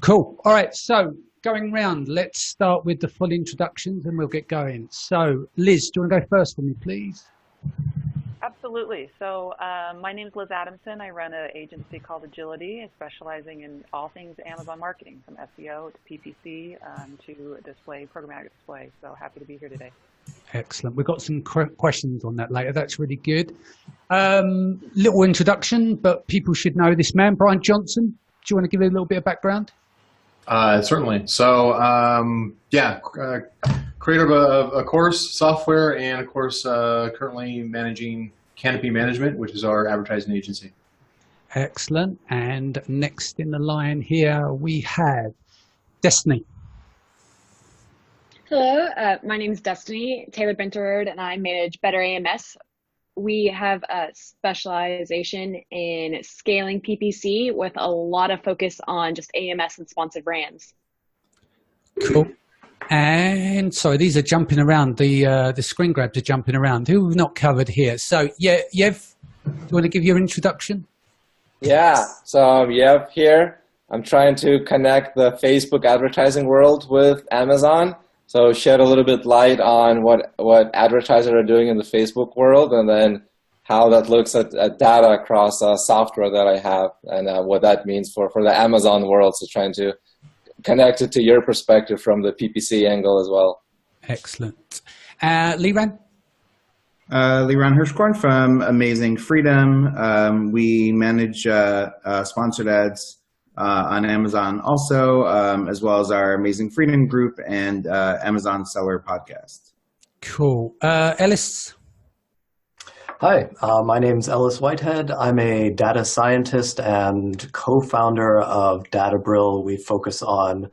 Cool. All right. So going round, let's start with the full introductions and we'll get going. So Liz, do you want to go first for me, please? Absolutely. So my name is Liz Adamson. I run an agency called Agility, specializing in all things Amazon marketing, from SEO to PPC to display, programmatic display. So happy to be here today. Excellent. We've got some questions on that later. That's really good. Little introduction, but people should know this man, Brent Johnson. Do you want to give a little bit of background? Certainly. So, creator of a course software and, of course, currently managing Canopy Management, which is our advertising agency. Excellent. And next in the line here, we have Destiny. Hello, my name is Destiny Taylor Benterard, and I manage Better AMS. We have a specialization in scaling PPC with a lot of focus on just AMS and sponsored brands. Cool. And sorry, these are jumping around. The screen grabs are jumping around. Who we've not covered here? So, yeah, Yev, do you want to give your introduction? Yeah, so I'm Yev here. I'm trying to connect the Facebook advertising world with Amazon. So shed a little bit light on what advertisers are doing in the Facebook world, and then how that looks at data across software that I have, and what that means for the Amazon world. So trying to connect it to your perspective from the PPC angle as well. Excellent. Liran? Liran Hirshkorn from Amazing Freedom. We manage sponsored ads on Amazon also, as well as our Amazing Freedom group and Amazon Seller podcast. Cool. Ellis? Hi, my name's Ellis Whitehead. I'm a data scientist and co-founder of DataBrill. We focus on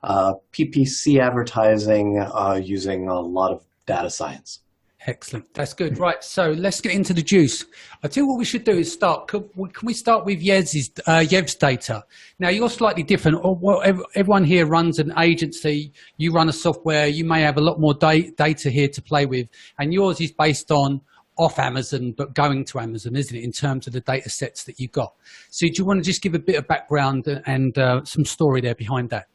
PPC advertising using a lot of data science. Excellent. That's good. Right. So let's get into the juice. I tell you what we should do is start. Can we start with Yev's data? Now, you're slightly different. Everyone here runs an agency. You run a software. You may have a lot more data here to play with. And yours is based on off Amazon, but going to Amazon, isn't it, in terms of the data sets that you got? So do you want to just give a bit of background and some story there behind that?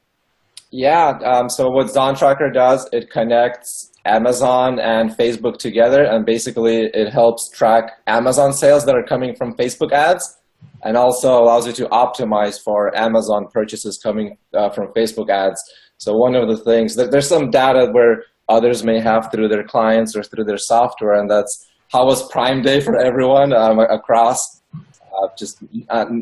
Yeah, so what Zon Tracker does, it connects Amazon and Facebook together, and basically it helps track Amazon sales that are coming from Facebook ads, and also allows you to optimize for Amazon purchases coming from Facebook ads. So one of the things, there's some data where others may have through their clients or through their software, and that's how was Prime Day for everyone across just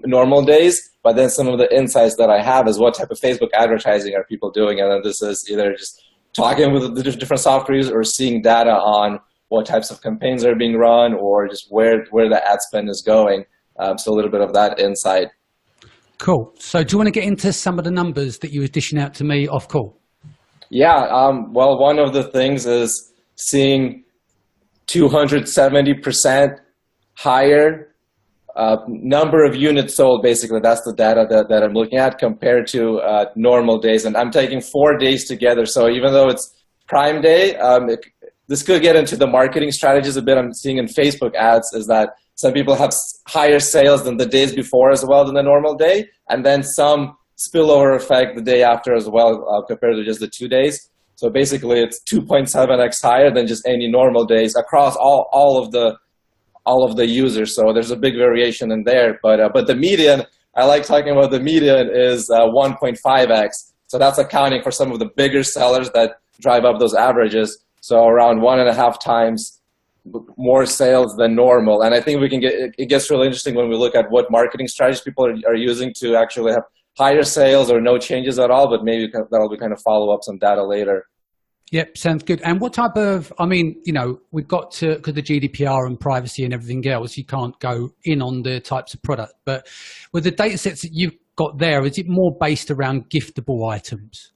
normal days. But then some of the insights that I have is what type of Facebook advertising are people doing, and then this is either just talking with the different softwares or seeing data on what types of campaigns are being run or just where the ad spend is going. So a little bit of that insight. Cool. So do you want to get into some of the numbers that you were dishing out to me off call? Yeah. Well, one of the things is seeing 270% higher number of units sold. Basically, that's the data that I'm looking at compared to normal days. And I'm taking 4 days together. So even though it's Prime Day, this could get into the marketing strategies a bit. I'm seeing in Facebook ads is that some people have higher sales than the days before as well than the normal day. And then some spillover effect the day after as well compared to just the 2 days. So basically, it's 2.7x higher than just any normal days across all of the users. So there's a big variation in there. But the median, I like talking about the median, is 1.5x. So that's accounting for some of the bigger sellers that drive up those averages. So around 1.5 times more sales than normal. And I think it gets really interesting when we look at what marketing strategies people are using to actually have higher sales or no changes at all, but maybe that'll be kind of follow up some data later. Yep, sounds good. And what type of, I mean, we've got to, because the GDPR and privacy and everything else, you can't go in on the types of product. But with the data sets that you've got there, is it more based around giftable items?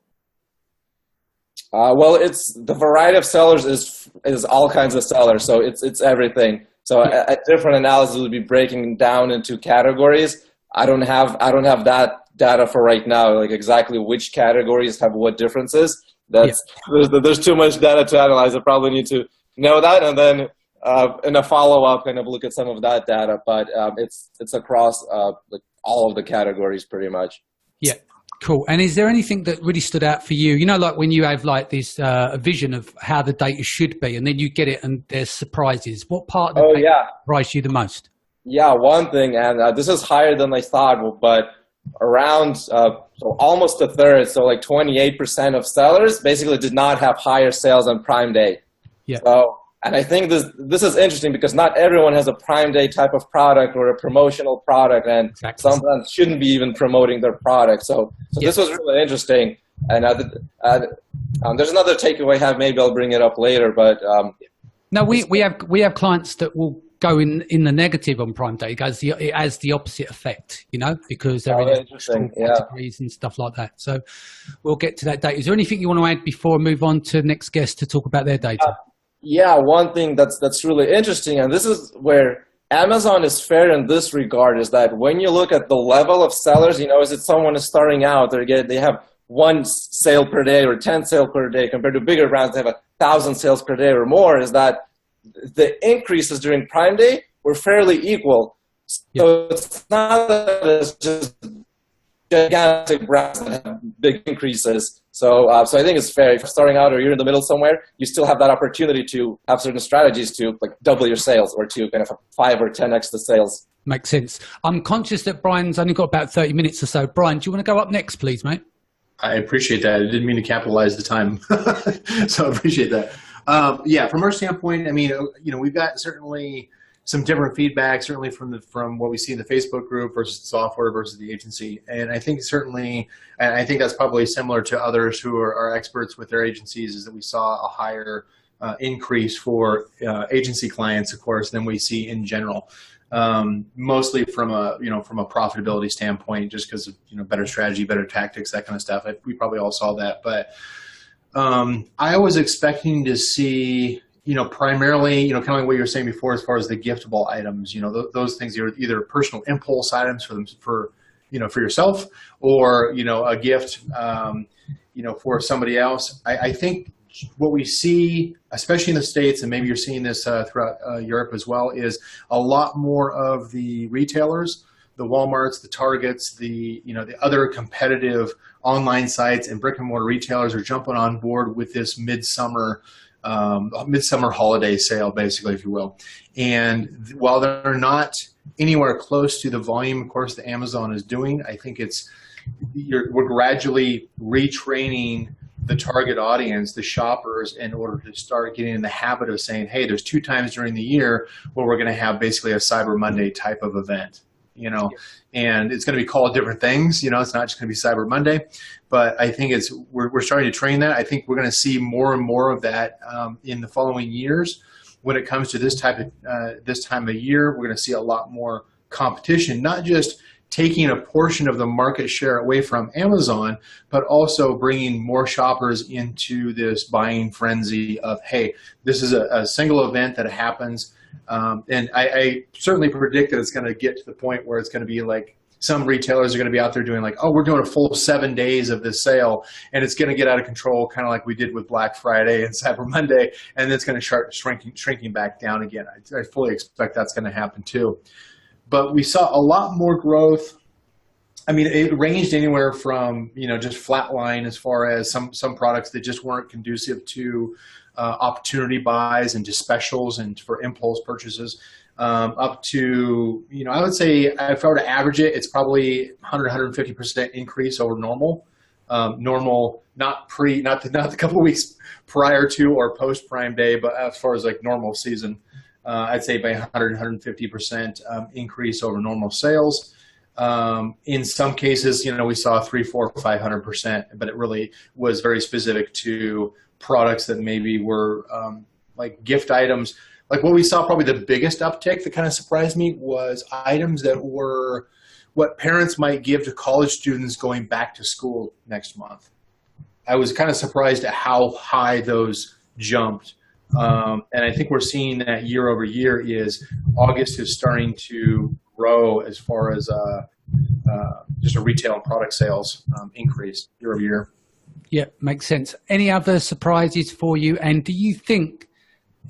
Well, it's the variety of sellers is all kinds of sellers, so it's everything. So a different analysis would be breaking down into categories. I don't have that data for right now, like exactly which categories have what differences. There's too much data to analyze. I probably need to know that, and then in a follow-up kind of look at some of that data. But it's across like all of the categories pretty much. Yeah. Cool. And is there anything that really stood out for you? You know, like when you have like this a vision of how the data should be, and then you get it and there's surprises. What part of the data surprised you the most? Yeah, one thing, and this is higher than I thought, but around so almost a third, so like 28% of sellers basically did not have higher sales on Prime Day. Yeah. So, and I think this is interesting because not everyone has a Prime Day type of product or a promotional product, and sometimes shouldn't be even promoting their product. So this was really interesting. And there's another takeaway I have. Maybe I'll bring it up later. But no, we have clients that will go in the negative on Prime Day. It has the opposite effect, you know, because they're in strong categories and stuff like that. So we'll get to that data. Is there anything you want to add before I move on to the next guest to talk about their data? Yeah, one thing that's really interesting, and this is where Amazon is fair in this regard, is that when you look at the level of sellers, you know, is it someone is starting out, they have 1 sale per day or 10 sale per day compared to bigger brands that have 1,000 sales per day or more, is that the increases during Prime Day were fairly equal. So it's not that it's just gigantic brands that have big increases. So I think it's fair. If you're starting out or you're in the middle somewhere, you still have that opportunity to have certain strategies to like double your sales or to kind of 5 or 10x the sales. Makes sense. I'm conscious that Brian's only got about 30 minutes or so. Brian, do you want to go up next, please, mate? I appreciate that. I didn't mean to capitalize the time, so I appreciate that. Yeah, from our standpoint, I mean, you know, we've got certainly some different feedback, certainly from what we see in the Facebook group versus the software versus the agency. And I think certainly, and I think that's probably similar to others who are experts with their agencies, is that we saw a higher increase for agency clients, of course, than we see in general. Mostly from a profitability standpoint, just because of, you know, better strategy, better tactics, that kind of stuff. We probably all saw that, but I was expecting to see, you know, primarily, you know, kind of like what you were saying before, as far as the giftable items, you know, those things are either personal impulse items for yourself, or, you know, a gift, you know, for somebody else. I think what we see, especially in the States, and maybe you're seeing this throughout Europe as well, is a lot more of the retailers, the Walmarts, the Targets, the other competitive online sites and brick and mortar retailers are jumping on board with this midsummer holiday sale, basically, if you will. And while they're not anywhere close to the volume, of course, that Amazon is doing, I think we're gradually retraining the target audience, the shoppers, in order to start getting in the habit of saying, hey, there's 2 times during the year where we're going to have basically a Cyber Monday type of event, you know, and it's going to be called different things, you know, it's not just going to be Cyber Monday, but I think we're starting to train that. I think we're going to see more and more of that in the following years. When it comes to this time of year, we're going to see a lot more competition, not just taking a portion of the market share away from Amazon, but also bringing more shoppers into this buying frenzy of, hey, this is a single event that happens. And I certainly predict that it's going to get to the point where it's going to be like some retailers are going to be out there doing like, oh, we're doing a full 7 days of this sale, and it's going to get out of control, kind of like we did with Black Friday and Cyber Monday, and then it's going to start shrinking back down again. I fully expect that's going to happen too. But we saw a lot more growth. I mean, it ranged anywhere from, you know, just flatline as far as some products that just weren't conducive to opportunity buys and just specials and for impulse purchases, up to, you know, I would say if I were to average it, it's probably 150% increase over normal. Normal, not the couple of weeks prior to or post Prime Day, but as far as like normal season. I'd say by 150% increase over normal sales. In some cases, you know, we saw 300%, 400%, 500%, but it really was very specific to products that maybe were like gift items. Like what we saw, probably the biggest uptick that kind of surprised me was items that were what parents might give to college students going back to school next month. I was kind of surprised at how high those jumped. And I think we're seeing that year over year is August is starting to grow as far as just a retail and product sales increase year over year. Yeah, makes sense. Any other surprises for you? And do you think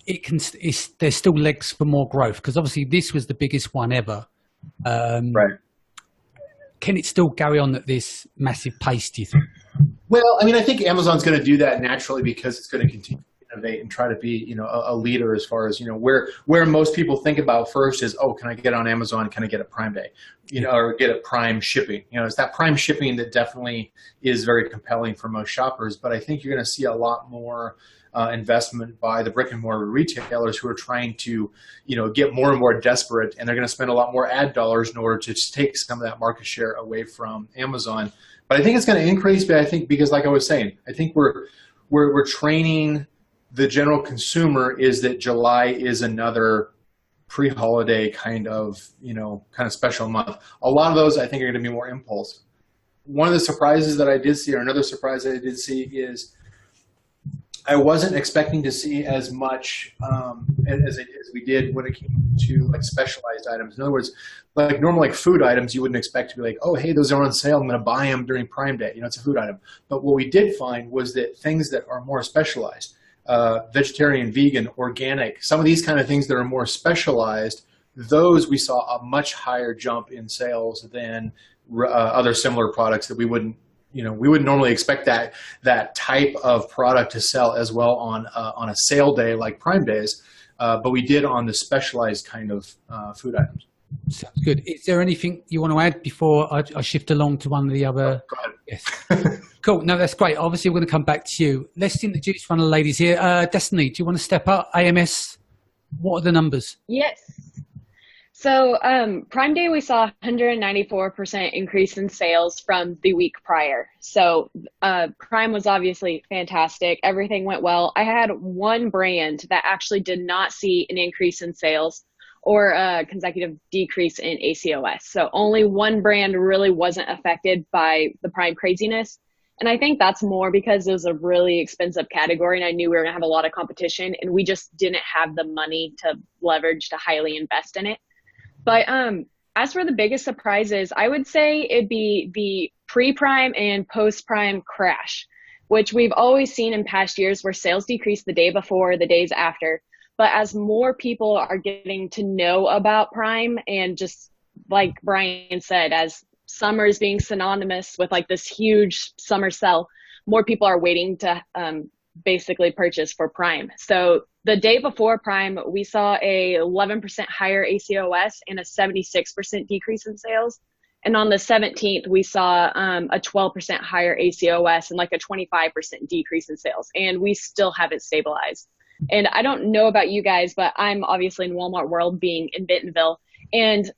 there's still legs for more growth? Because obviously this was the biggest one ever. Right. can it still carry on at this massive pace, do you think? Well, I mean, I think Amazon's going to do that naturally because it's going to continue to innovate and try to be, a leader as far as, where most people think about first is, oh, can I get on Amazon? Can I get a Prime Day, or get a Prime shipping? It's that Prime shipping that definitely is very compelling for most shoppers. But I think you're going to see a lot more investment by the brick and mortar retailers who are trying to, get more and more desperate, and they're going to spend a lot more ad dollars in order to take some of that market share away from Amazon. But I think it's going to increase. But I think because, like I was saying, I think we're training the general consumer is that July is another pre-holiday kind of special month. A lot of those I think are going to be more impulse. One of the surprises that I did see, or another surprise that I did see, is I wasn't expecting to see as much as we did when it came to like specialized items. In other words, like normal like food items, you wouldn't expect to be like, oh, hey, those are on sale. I'm going to buy them during Prime Day. It's a food item. But what we did find was that things that are more specialized, vegetarian, vegan, organic, some of these kind of things that are more specialized, those we saw a much higher jump in sales than other similar products that we wouldn't normally expect that type of product to sell as well on a sale day like Prime Days, but we did on the specialized kind of food items. Sounds good. Is there anything you want to add before I shift along to one of the other? Go ahead. Yes. Cool. No, that's great. Obviously, we're going to come back to you. Let's introduce one of the ladies here. Destiny, do you want to step up? AMS, what are the numbers? Yes. So Prime Day, we saw 194% increase in sales from the week prior. So Prime was obviously fantastic. Everything went well. I had one brand that actually did not see an increase in sales or a consecutive decrease in ACOS. So only one brand really wasn't affected by the Prime craziness. And I think that's more because it was a really expensive category and I knew we were going to have a lot of competition and we just didn't have the money to leverage to highly invest in it. But as for the biggest surprises, I would say it'd be the pre-Prime and post-Prime crash, which we've always seen in past years where sales decrease the day before, the days after. But as more people are getting to know about Prime and just like Brian said, as summer is being synonymous with like this huge summer sale, more people are waiting to basically purchase for Prime. So the day before Prime, we saw a 11% higher ACOS and a 76% decrease in sales. And on the 17th, we saw a 12% higher ACOS and like a 25% decrease in sales. And we still haven't stabilized. And I don't know about you guys, but I'm obviously in Walmart world being in Bentonville. And,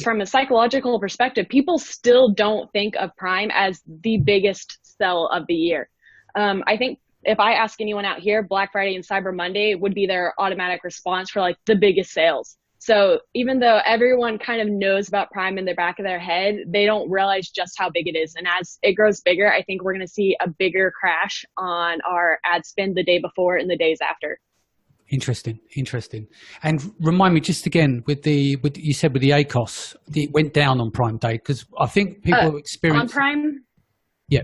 from a psychological perspective, people still don't think of Prime as the biggest sell of the year. I think if I ask anyone out here, Black Friday and Cyber Monday would be their automatic response for like the biggest sales. So even though everyone kind of knows about Prime in the back of their head, they don't realize just how big it is. And as it grows bigger, I think we're going to see a bigger crash on our ad spend the day before and the days after. Interesting. And remind me just again with you said with the ACOS, it went down on Prime Day because I think people experience on Prime. Yeah.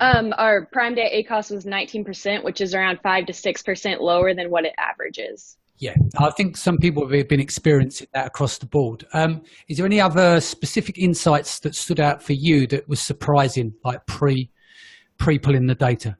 Our Prime Day ACOS was 19%, which is around 5 to 6% lower than what it averages. Yeah, I think some people have been experiencing that across the board. Is there any other specific insights that stood out for you that was surprising, like pre-pulling the data?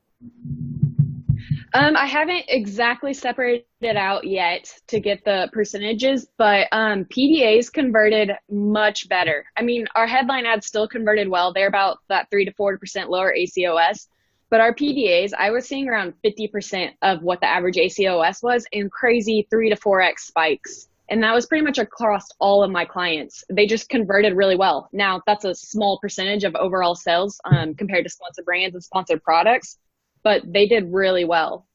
I haven't exactly separated it out yet to get the percentages, but PDAs converted much better. I mean, our headline ads still converted well. They're about that 3 to 4% lower ACOS. But our PDAs, I was seeing around 50% of what the average ACOS was and crazy 3 to 4x spikes. And that was pretty much across all of my clients. They just converted really well. Now, that's a small percentage of overall sales compared to sponsored brands and sponsored products, but they did really well.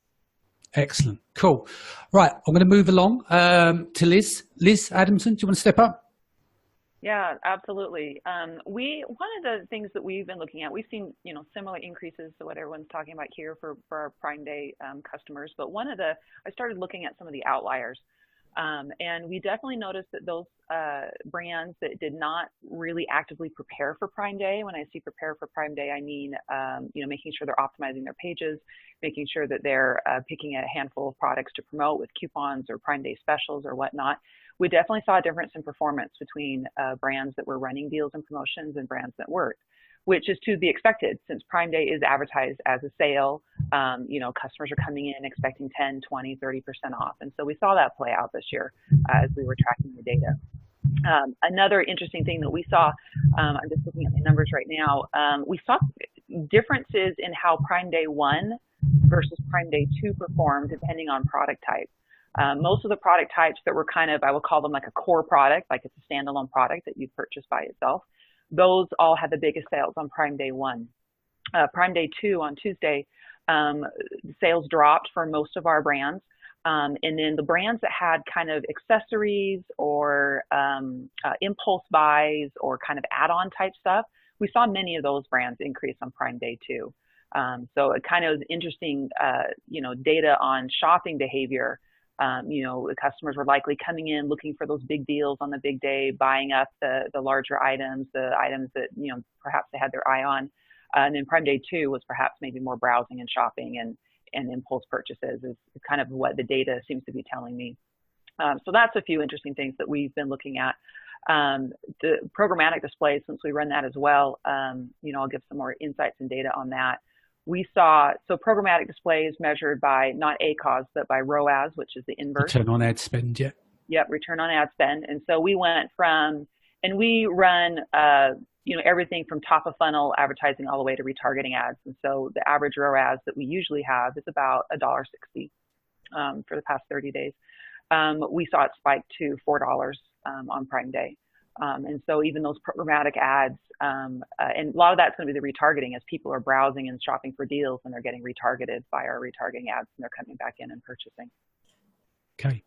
Excellent. Cool. Right. I'm going to move along to Liz. Liz Adamson, do you want to step up? Yeah, absolutely. One of the things that we've been looking at, we've seen, similar increases to what everyone's talking about here for our Prime Day customers. But I started looking at some of the outliers. And we definitely noticed that those brands that did not really actively prepare for Prime Day, when I see prepare for Prime Day, I mean, making sure they're optimizing their pages, making sure that they're picking a handful of products to promote with coupons or Prime Day specials or whatnot. we definitely saw a difference in performance between brands that were running deals and promotions and brands that weren't, which is to be expected since Prime Day is advertised as a sale. Customers are coming in expecting 10, 20, 30% off. And so we saw that play out this year as we were tracking the data. Another interesting thing that we saw, I'm just looking at the numbers right now, we saw differences in how Prime Day 1 versus Prime Day 2 performed depending on product type. Most of the product types that were kind of, I would call them like a core product, like it's a standalone product that you purchase by itself, those all had the biggest sales on Prime Day 1. Prime Day 2 on Tuesday, sales dropped for most of our brands. And then the brands that had kind of accessories or impulse buys or kind of add-on type stuff, we saw many of those brands increase on Prime Day 2. So it kind of is interesting, data on shopping behavior. The customers were likely coming in looking for those big deals on the big day, buying up the larger items, the items that, perhaps they had their eye on. And then Prime Day 2 was perhaps maybe more browsing and shopping and impulse purchases is kind of what the data seems to be telling me. So that's a few interesting things that we've been looking at. The programmatic displays, since we run that as well, I'll give some more insights and data on that. We saw, so programmatic displays measured by not ACOS, but by ROAS, which is the inverse. Return on ad spend, yeah. Yep, return on ad spend. And so we went from, and we run, everything from top of funnel advertising all the way to retargeting ads. And so the average ROAS that we usually have is about $1.60 for the past 30 days. We saw it spike to $4 on Prime Day. And so even those programmatic ads, and a lot of that's going to be the retargeting as people are browsing and shopping for deals and they're getting retargeted by our retargeting ads and they're coming back in and purchasing. Okay.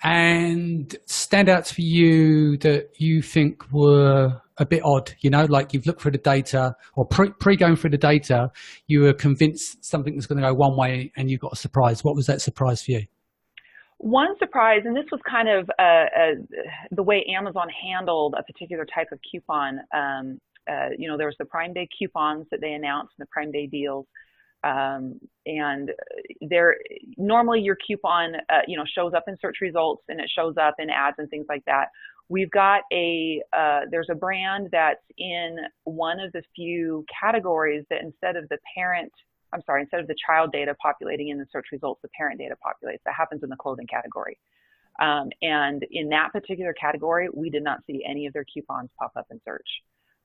And standouts for you that you think were a bit odd, like you've looked through the data or pre-going through the data, you were convinced something was going to go one way and you got a surprise. What was that surprise for you? One surprise, and this was kind of the way Amazon handled a particular type of coupon. There was the Prime Day coupons that they announced, the Prime Day deals. And normally your coupon, shows up in search results and it shows up in ads and things like that. We've got there's a brand that's in one of the few categories that instead of the child data populating in the search results, the parent data populates. That happens in the clothing category. And in that particular category, we did not see any of their coupons pop up in search.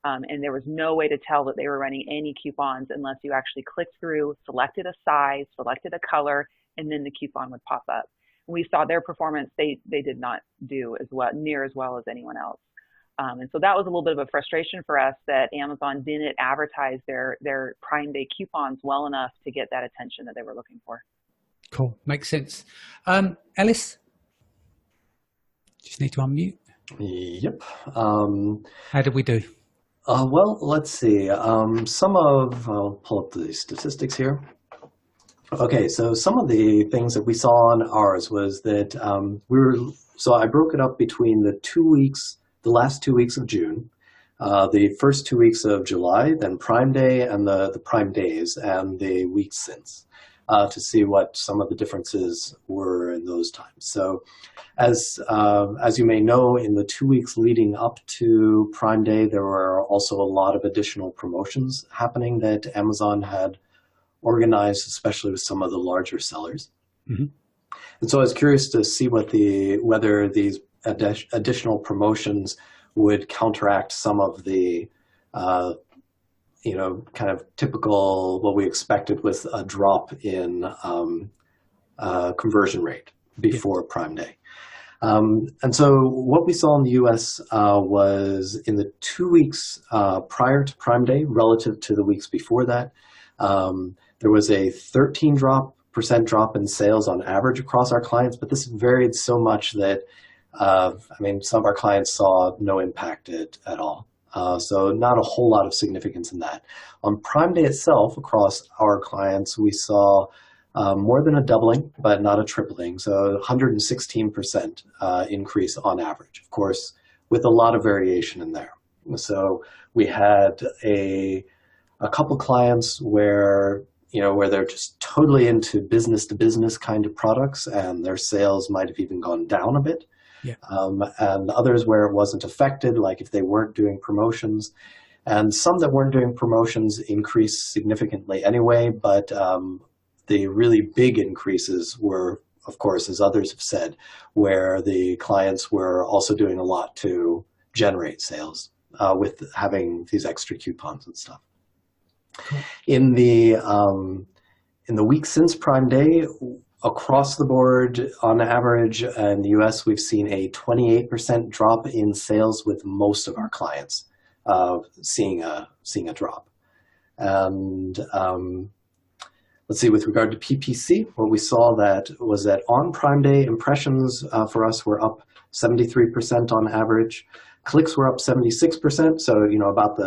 And there was no way to tell that they were running any coupons unless you actually clicked through, selected a size, selected a color, and then the coupon would pop up. We saw their performance, they did not do near as well as anyone else. And so that was a little bit of a frustration for us that Amazon didn't advertise their Prime Day coupons well enough to get that attention that they were looking for. Cool, makes sense. Alice? Just need to unmute. Yep. How did we do? Well, let's see. I'll pull up the statistics here. Okay, so some of the things that we saw on ours was that so I broke it up between the last 2 weeks of June, the first 2 weeks of July, then Prime Day and the Prime Days and the weeks since to see what some of the differences were in those times. So as you may know, in the 2 weeks leading up to Prime Day, there were also a lot of additional promotions happening that Amazon had organized, especially with some of the larger sellers. Mm-hmm. And so I was curious to see whether these additional promotions would counteract some of the, kind of typical what we expected with a drop in conversion rate before Prime Day. And so what we saw in the US was in the 2 weeks prior to Prime Day relative to the weeks before that, there was a 13% drop in sales on average across our clients, but this varied so much that some of our clients saw no impact at all. So not a whole lot of significance in that. On Prime Day itself, across our clients, we saw more than a doubling, but not a tripling. So 116% increase on average, of course, with a lot of variation in there. So we had a couple clients where they're just totally into business to business kind of products and their sales might have even gone down a bit. Yeah. And others where it wasn't affected, like if they weren't doing promotions. And some that weren't doing promotions increased significantly anyway, but the really big increases were, of course, as others have said, where the clients were also doing a lot to generate sales with having these extra coupons and stuff. In the week since Prime Day, across the board, on average in the US, we've seen a 28% drop in sales with most of our clients seeing a drop. And let's see, with regard to PPC, what we saw was that on Prime Day, impressions for us were up 73% on average. Clicks were up 76%, so about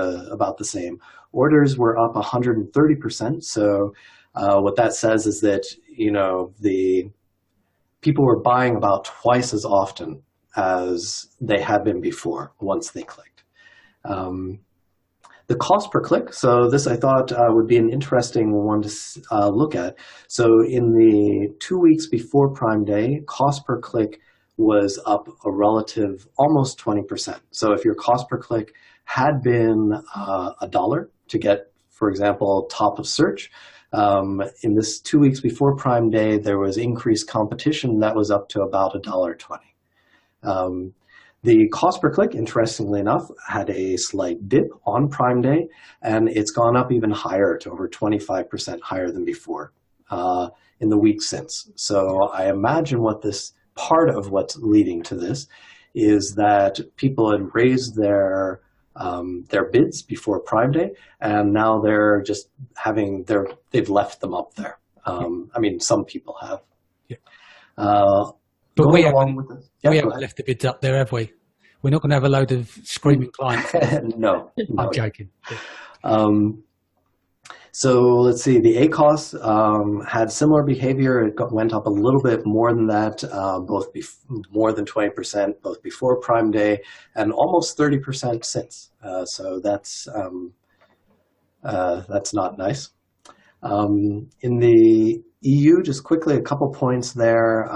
the same. Orders were up 130%. So what that says is that the people were buying about twice as often as they had been before once they clicked. The cost per click, so this I thought would be an interesting one to look at. So in the 2 weeks before Prime Day, cost per click was up a relative almost 20%. So if your cost per click had been $1 to get, for example, top of search, in this 2 weeks before Prime Day, there was increased competition that was up to about $1.20. The cost per click, interestingly enough, had a slight dip on Prime Day, and it's gone up even higher to over 25% higher than before in the week since. So I imagine part of what's leading to this is that people had raised their bids before Prime Day, and now they're just they've left them up there. I mean, some people have. Yeah. But we haven't Yeah, left the bids up there, have we? We're not going to have a load of screaming clients. No. I'm joking. So let's see, the ACOS had similar behavior. It went up a little bit more than that, more than 20%, both before Prime Day and almost 30% since. So that's not nice. In the EU, just quickly, a couple points there.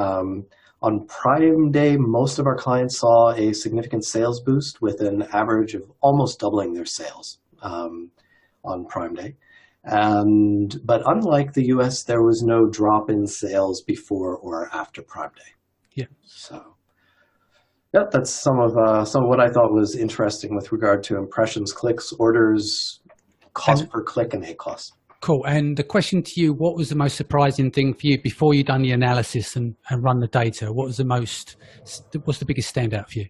On Prime Day, most of our clients saw a significant sales boost with an average of almost doubling their sales on Prime Day. But unlike the US, there was no drop in sales before or after Prime Day. Yeah. So, yeah, that's some of what I thought was interesting with regard to impressions, clicks, orders, cost per click, and ACOS. Cool. And the question to you, what was the most surprising thing for you before you done the analysis and run the data? What's the biggest standout for you?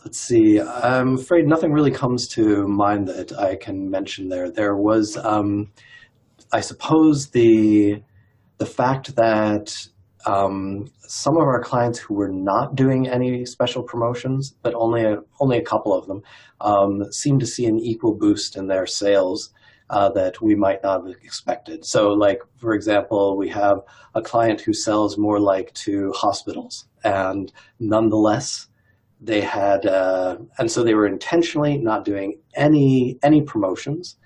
Let's see. I'm afraid nothing really comes to mind that I can mention there. There was, I suppose, the fact that some of our clients who were not doing any special promotions, but only a couple of them, seemed to see an equal boost in their sales that we might not have expected. So, like, for example, we have a client who sells more like to hospitals, and nonetheless, they had, and so they were intentionally not doing any promotions,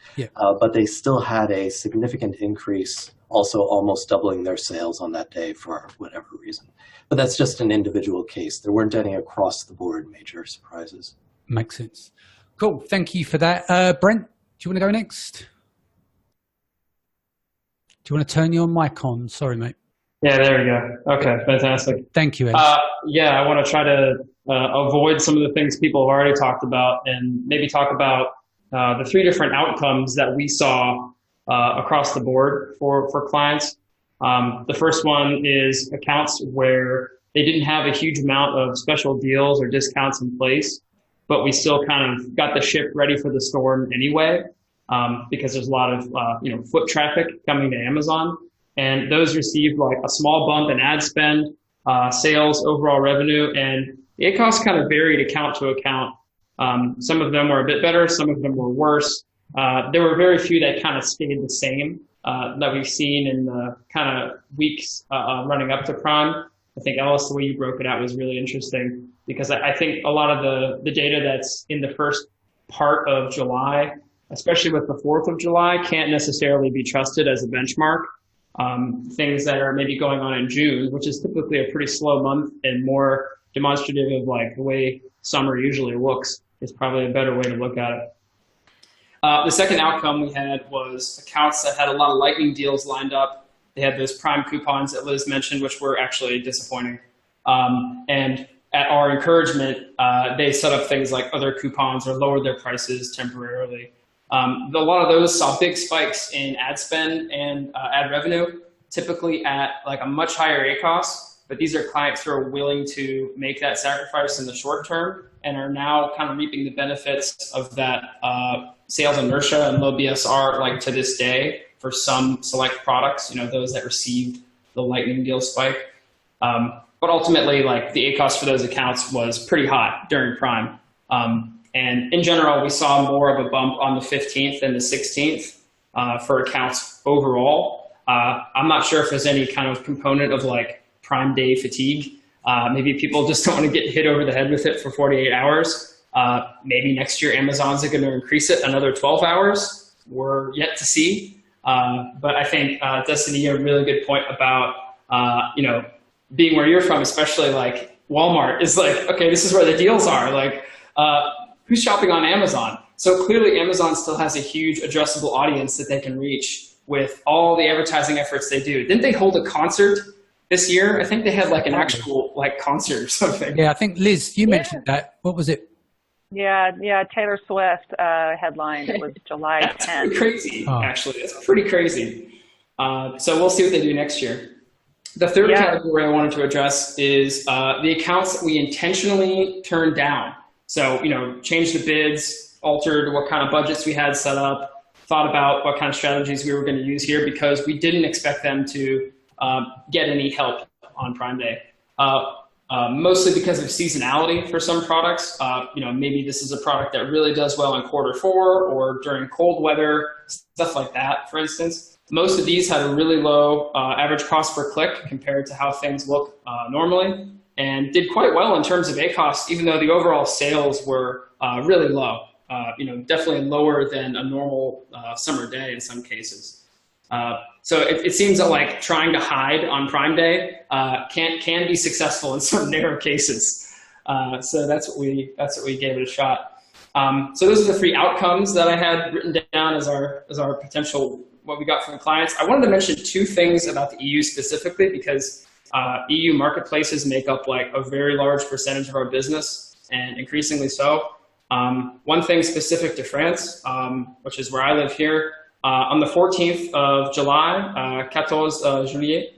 but they still had a significant increase, also almost doubling their sales on that day for whatever reason. But that's just an individual case. There weren't any across the board major surprises. Makes sense. Cool. Thank you for that. Brent, do you want to go next? Do you want to turn your mic on? Sorry, mate. Yeah, there we go. Okay, fantastic. Thank you, Ed. Yeah, I want to try to avoid some of the things people have already talked about and maybe talk about the three different outcomes that we saw across the board for clients. The first one is accounts where they didn't have a huge amount of special deals or discounts in place, but we still kind of got the ship ready for the storm anyway, because there's a lot of foot traffic coming to Amazon. And those received like a small bump in ad spend, sales, overall revenue, and the ACOS kind of varied account to account. Some of them were a bit better, some of them were worse. There were very few that kind of stayed the same that we've seen in the kind of weeks running up to Prime. I think, Ellis, the way you broke it out was really interesting, because I think a lot of the data that's in the first part of July, especially with the 4th of July, can't necessarily be trusted as a benchmark. things that are maybe going on in June, which is typically a pretty slow month and more demonstrative of like the way summer usually looks, is probably a better way to look at it. The second outcome we had was accounts that had a lot of lightning deals lined up. They had those prime coupons that Liz mentioned, which were actually disappointing. And at our encouragement, they set up things like other coupons or lowered their prices temporarily. A lot of those saw big spikes in ad spend and ad revenue, typically at like a much higher ACoS, but these are clients who are willing to make that sacrifice in the short term and are now kind of reaping the benefits of that sales inertia and low BSR like to this day for some select products, you know, those that received the lightning deal spike. But ultimately, like the ACoS for those accounts was pretty hot during Prime. And in general, we saw more of a bump on the 15th and the 16th for accounts overall. I'm not sure if there's any kind of component of like Prime Day fatigue. Maybe people just don't want to get hit over the head with it for 48 hours. Maybe next year Amazon's going to increase it another 12 hours. We're yet to see. But I think Destiny, you have a really good point about, you know, being where you're from, especially like Walmart is like, okay, this is where the deals are. Like, who's shopping on Amazon? So clearly Amazon still has a huge addressable audience that they can reach with all the advertising efforts they do. Didn't they hold a concert this year? I think they had like an actual like concert or something. Yeah, I think Liz, you mentioned that. What was it? Yeah, Taylor Swift headline. It was July 10th. That's pretty crazy, actually. It's pretty crazy. So we'll see what they do next year. The third category I wanted to address is the accounts that we intentionally turned down. So, you know, changed the bids, altered what kind of budgets we had set up, thought about what kind of strategies we were going to use here because we didn't expect them to get any help on Prime Day. Mostly because of seasonality for some products. You know, maybe this is a product that really does well in Q4 or during cold weather, stuff like that, for instance. Most of these had a really low average cost per click compared to how things look normally, and did quite well in terms of ACoS, even though the overall sales were really low. You know, definitely lower than a normal summer day in some cases. So it seems that like trying to hide on Prime Day can be successful in some narrow cases. So that's what we gave it a shot. So those are the three outcomes that I had written down as our potential what we got from the clients. I wanted to mention two things about the EU specifically because EU marketplaces make up like a very large percentage of our business and increasingly so. One thing specific to France, which is where I live here, on the 14th of July, 14 juillet,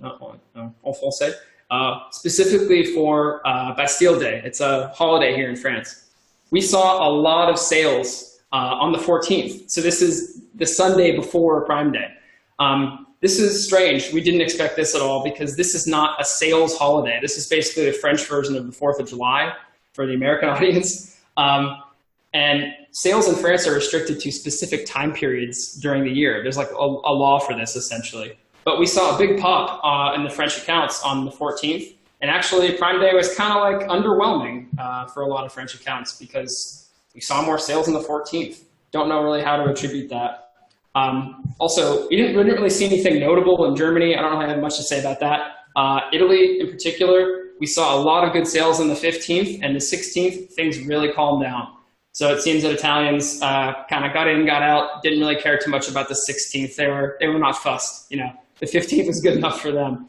en français, specifically for Bastille Day. It's a holiday here in France. We saw a lot of sales on the 14th. So this is the Sunday before Prime Day. This is strange. We didn't expect this at all because this is not a sales holiday. This is basically the French version of the 4th of July for the American audience. And sales in France are restricted to specific time periods during the year. There's like a law for this essentially. But we saw a big pop in the French accounts on the 14th. And actually Prime Day was kind of like underwhelming for a lot of French accounts because we saw more sales on the 14th. Don't know really how to attribute that. Also, we didn't really see anything notable in Germany. I don't really have much to say about that. Italy in particular, we saw a lot of good sales on the 15th and the 16th, things really calmed down. So it seems that Italians kind of got in, got out, didn't really care too much about the 16th. They were not fussed. You know, the 15th was good enough for them.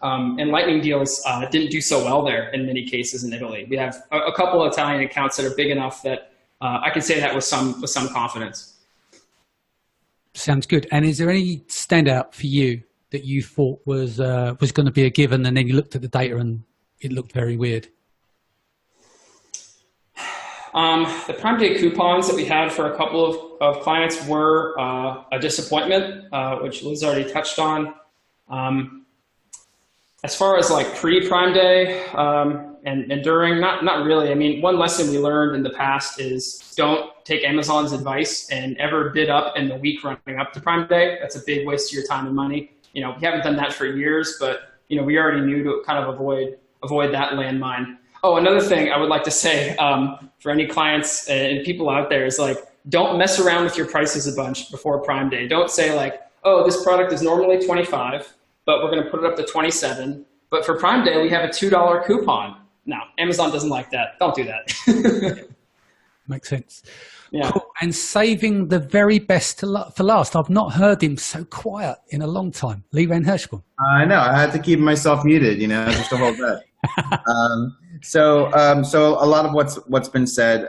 And lightning deals didn't do so well there in many cases in Italy. We have a couple of Italian accounts that are big enough that I can say that with some confidence. Sounds good. And is there any standout for you that you thought was going to be a given, and then you looked at the data and it looked very weird? The Prime Day coupons that we had for a couple of clients were a disappointment, which Liz already touched on. As far as like pre-Prime Day and during, not really. I mean, one lesson we learned in the past is don't take Amazon's advice and ever bid up in the week running up to Prime Day. That's a big waste of your time and money. You know, we haven't done that for years, but you know, we already knew to kind of avoid that landmine. Oh, another thing I would like to say for any clients and people out there is like, don't mess around with your prices a bunch before Prime Day. Don't say like, oh, this product is normally 25, but we're going to put it up to 27. But for Prime Day, we have a $2 coupon. No, Amazon doesn't like that. Don't do that. Makes sense. Yeah. Cool. And saving the very best for last. I've not heard him so quiet in a long time. Liran Hirshkorn. I know. I had to keep myself muted, just to hold that. So a lot of what's been said.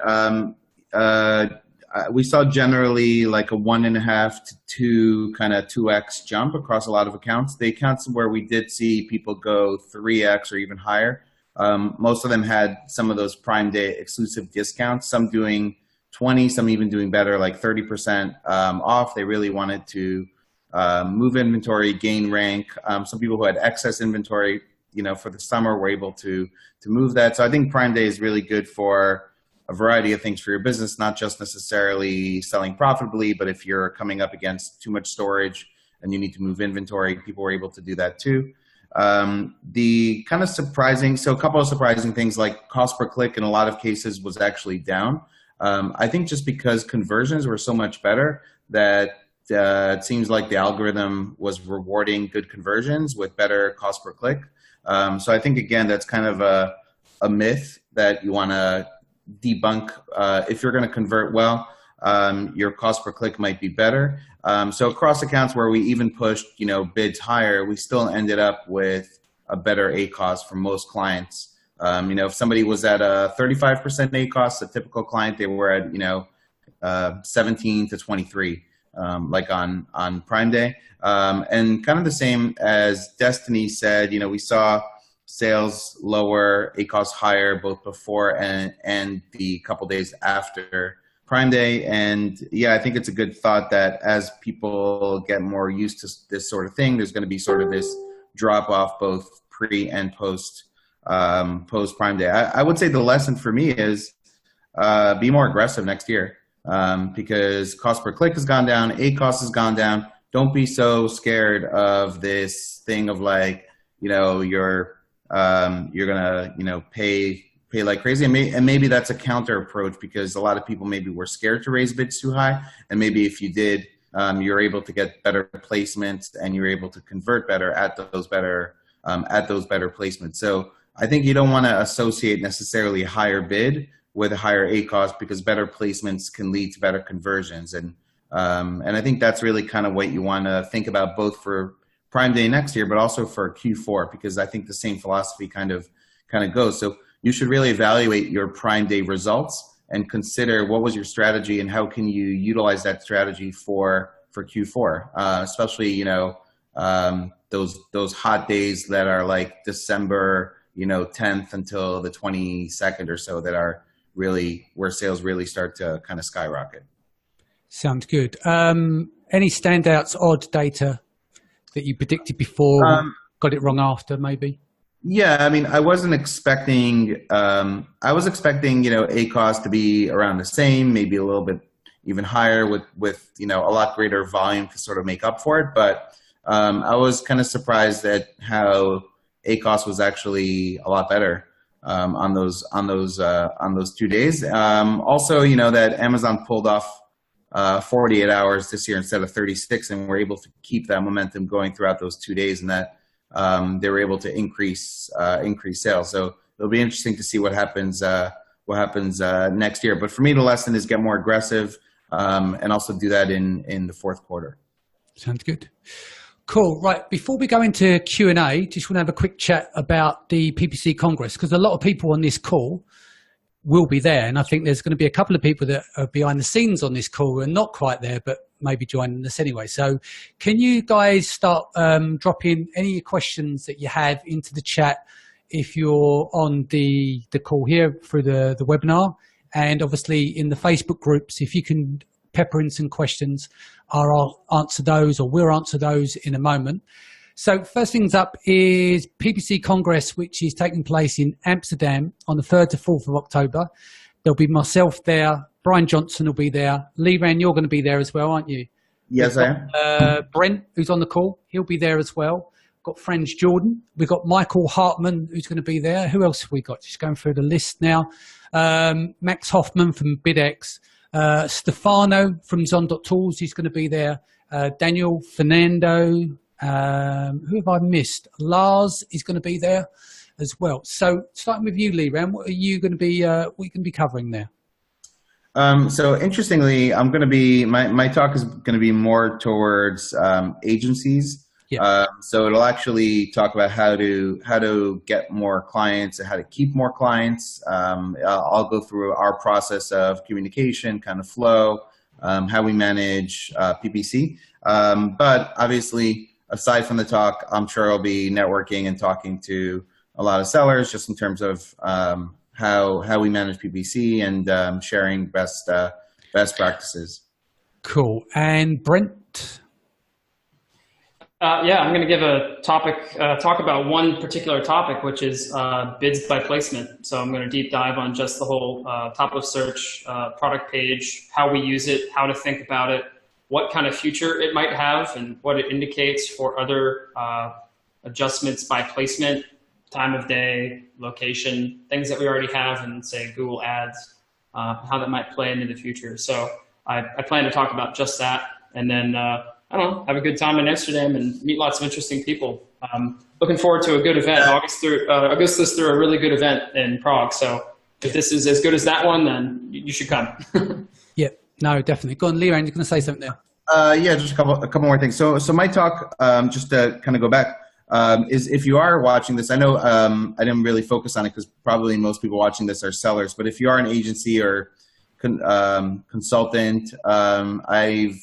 We saw generally like a 1.5 to 2 kind of 2x jump across a lot of accounts. The accounts where we did see people go 3x or even higher, most of them had some of those Prime Day exclusive discounts, some doing 20, some even doing better, like 30% off. They really wanted to move inventory, gain rank. Some people who had excess inventory, for the summer were able to move that. So I think Prime Day is really good for a variety of things for your business, not just necessarily selling profitably, but if you're coming up against too much storage and you need to move inventory, people were able to do that too. The kind of surprising, so a couple of surprising things, like cost per click in a lot of cases was actually down. I think just because conversions were so much better that it seems like the algorithm was rewarding good conversions with better cost per click. So I think, again, that's kind of a myth that you want to debunk. If you're going to convert well, your cost per click might be better. So across accounts where we even pushed, bids higher, we still ended up with a better ACoS for most clients. If somebody was at a 35% ACoS, a typical client, they were at, 17 to 23, like on Prime Day. And kind of the same as Destiny said, we saw sales lower, ACoS higher, both before and the couple days after Prime Day. And yeah, I think it's a good thought that as people get more used to this sort of thing, there's going to be sort of this drop off both pre and post Prime Day. I would say the lesson for me is be more aggressive next year, because cost per click has gone down, ACoS has gone down. Don't be so scared of this thing of like, you're gonna pay like crazy, and maybe that's a counter approach, because a lot of people maybe were scared to raise bids too high, and maybe if you did, you're able to get better placements and you're able to convert better at those better placements. So I think you don't want to associate necessarily a higher bid with a higher ACoS, because better placements can lead to better conversions, and I think that's really kind of what you want to think about, both for Prime Day next year, but also for Q4, because I think the same philosophy kind of goes. So you should really evaluate your Prime Day results and consider what was your strategy and how can you utilize that strategy for Q4, especially, those hot days that are like December, 10th until the 22nd or so, that are really where sales really start to kind of skyrocket. Sounds good. Any standouts, odd data that you predicted before, got it wrong after, maybe? Yeah, I mean, I wasn't expecting, I was expecting, ACoS to be around the same, maybe a little bit even higher with a lot greater volume to sort of make up for it. But I was kind of surprised at how ACoS was actually a lot better on those 2 days. Also, that Amazon pulled off 48 hours this year instead of 36, and we're able to keep that momentum going throughout those 2 days, and that they were able to increase sales. So it'll be interesting to see what happens next year. But for me, the lesson is get more aggressive, and also do that in the fourth quarter. Sounds good. Cool. Right. Before we go into Q&A, just want to have a quick chat about the PPC Congress, because a lot of people on this call will be there. And I think there's going to be a couple of people that are behind the scenes on this call who are not quite there, but maybe joining us anyway. So can you guys start dropping any questions that you have into the chat if you're on the call here through the webinar, and obviously in the Facebook groups, if you can pepper in some questions, I'll answer those, or we'll answer those in a moment. So first things up is PPC Congress, which is taking place in Amsterdam on the 3rd to 4th of October. There'll be myself there. Brian Johnson will be there. Liran, you're going to be there as well, aren't you? Yes, I am. Brent, who's on the call, he'll be there as well. Got Franz Jordan. We've got Micheal Hartman, who's going to be there. Who else have we got? Just going through the list now. Max Hoffman from BidX. Stefano from Zon.Tools, he's going to be there. Daniel, Fernando, who have I missed? Lars is going to be there as well. So starting with you, Liran, what are you going to be, what are you going to be covering there? So interestingly, I'm going to be, my talk is going to be more towards agencies. Yeah. So it'll actually talk about how to get more clients and how to keep more clients. I'll go through our process of communication, kind of flow, how we manage PPC. But obviously, aside from the talk, I'm sure I'll be networking and talking to a lot of sellers just in terms of how we manage PPC and sharing best practices. Cool. And Brent? Yeah, I'm going to give a talk about one particular topic, which is bids by placement. So I'm going to deep dive on just the whole top of search product page, how we use it, how to think about it, what kind of future it might have, and what it indicates for other adjustments by placement, time of day, location, things that we already have in, say, Google Ads, how that might play into the future. So I plan to talk about just that, and then I don't know, have a good time in Amsterdam and meet lots of interesting people. Looking forward to a good event. Augustus threw a really good event in Prague. So if this is as good as that one, then you should come. Yeah, no, definitely. Go on, Liran, you're going to say something there. Yeah, just a couple more things. So my talk, just to kind of go back, is if you are watching this, I know I didn't really focus on it because probably most people watching this are sellers, but if you are an agency or consultant, I've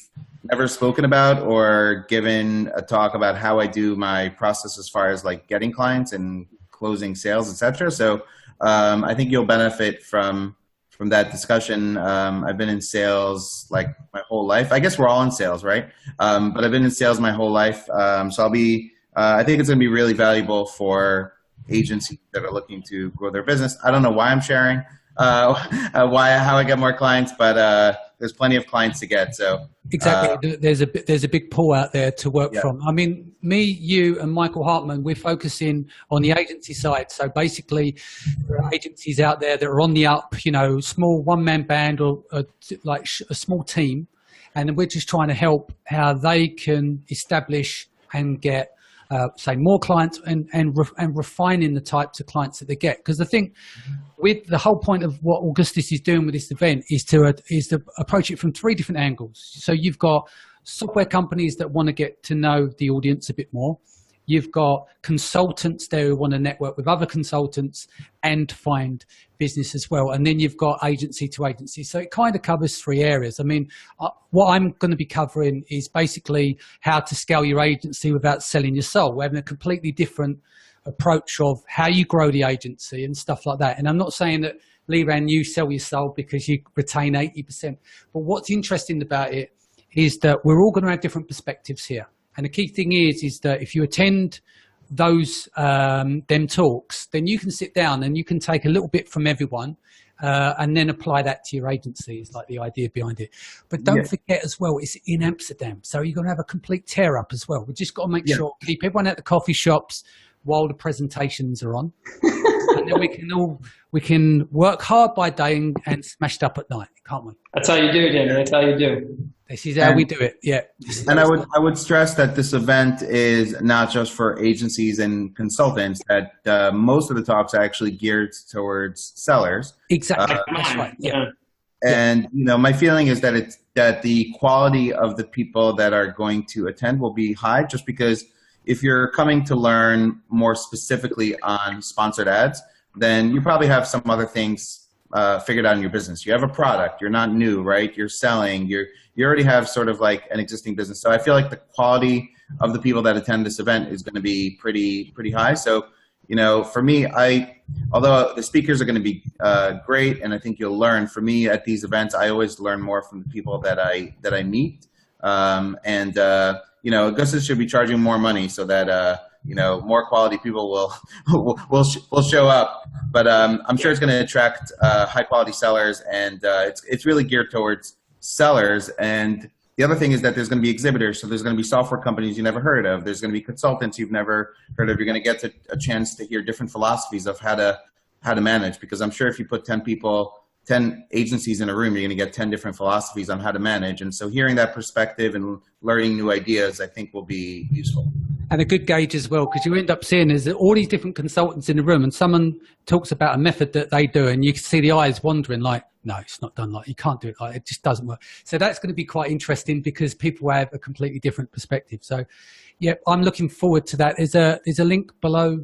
never spoken about or given a talk about how I do my process as far as like getting clients and closing sales, etc. So I think you'll benefit from that discussion. I've been in sales like my whole life. I guess we're all in sales, right? But I've been in sales my whole life. So I'll be, I think it's going to be really valuable for agencies that are looking to grow their business. I don't know why I'm sharing how I get more clients, but there's plenty of clients to get. So exactly, there's a big pool out there to work from. I mean, me, you, and Micheal Hartman, we're focusing on the agency side. So basically, there are agencies out there that are on the up, you know, small one-man band or like a small team, and we're just trying to help how they can establish and get say more clients and refining the types of clients that they get. Because I think with the whole point of what Augustus is doing with this event is to approach it from 3 different angles. So you've got software companies that want to get to know the audience a bit more. You've got consultants there who want to network with other consultants and find business as well. And then you've got agency to agency. So it kind of covers 3 areas. I mean, what I'm going to be covering is basically how to scale your agency without selling your soul. We're having a completely different approach of how you grow the agency and stuff like that. And I'm not saying that, Liran, you sell your soul because you retain 80%. But what's interesting about it is that we're all going to have different perspectives here. And the key thing is that if you attend those them talks, then you can sit down and you can take a little bit from everyone and then apply that to your agency is like the idea behind it. But don't forget as well, it's in Amsterdam. So you're going to have a complete tear up as well. We've just got to make sure, keep everyone at the coffee shops while the presentations are on. And then we can work hard by day and smashed up at night, can't we? That's how you do it, Danny. That's how you do. This is how we do it. Yeah. And I would stress that this event is not just for agencies and consultants. That most of the talks are actually geared towards sellers. Exactly. That's right. Yeah. And you know, my feeling is that the quality of the people that are going to attend will be high, just because if you're coming to learn more specifically on sponsored ads, then you probably have some other things figured out in your business. You have a product, you're not new, right? You're selling, you already have sort of like an existing business. So I feel like the quality of the people that attend this event is going to be pretty high. So, you know, for me, although the speakers are going to be great, and I think you'll learn, for me at these events, I always learn more from the people that I meet. You know, Augustus should be charging more money so that you know, more quality people will show up. But I'm sure it's going to attract high quality sellers, and it's really geared towards sellers. And the other thing is that there's going to be exhibitors. So there's going to be software companies you never heard of. There's going to be consultants you've never heard of. You're going to get a chance to hear different philosophies of how to manage. Because I'm sure if you put 10 10 agencies in a room, you're going to get 10 different philosophies on how to manage. And so hearing that perspective and learning new ideas, I think will be useful. And a good gauge as well, because you end up seeing is that all these different consultants in the room, and someone talks about a method that they do, and you can see the eyes wandering like, no, it's not done like, you can't do it like, it just doesn't work. So that's going to be quite interesting because people have a completely different perspective. So yeah, I'm looking forward to that. There's a link below.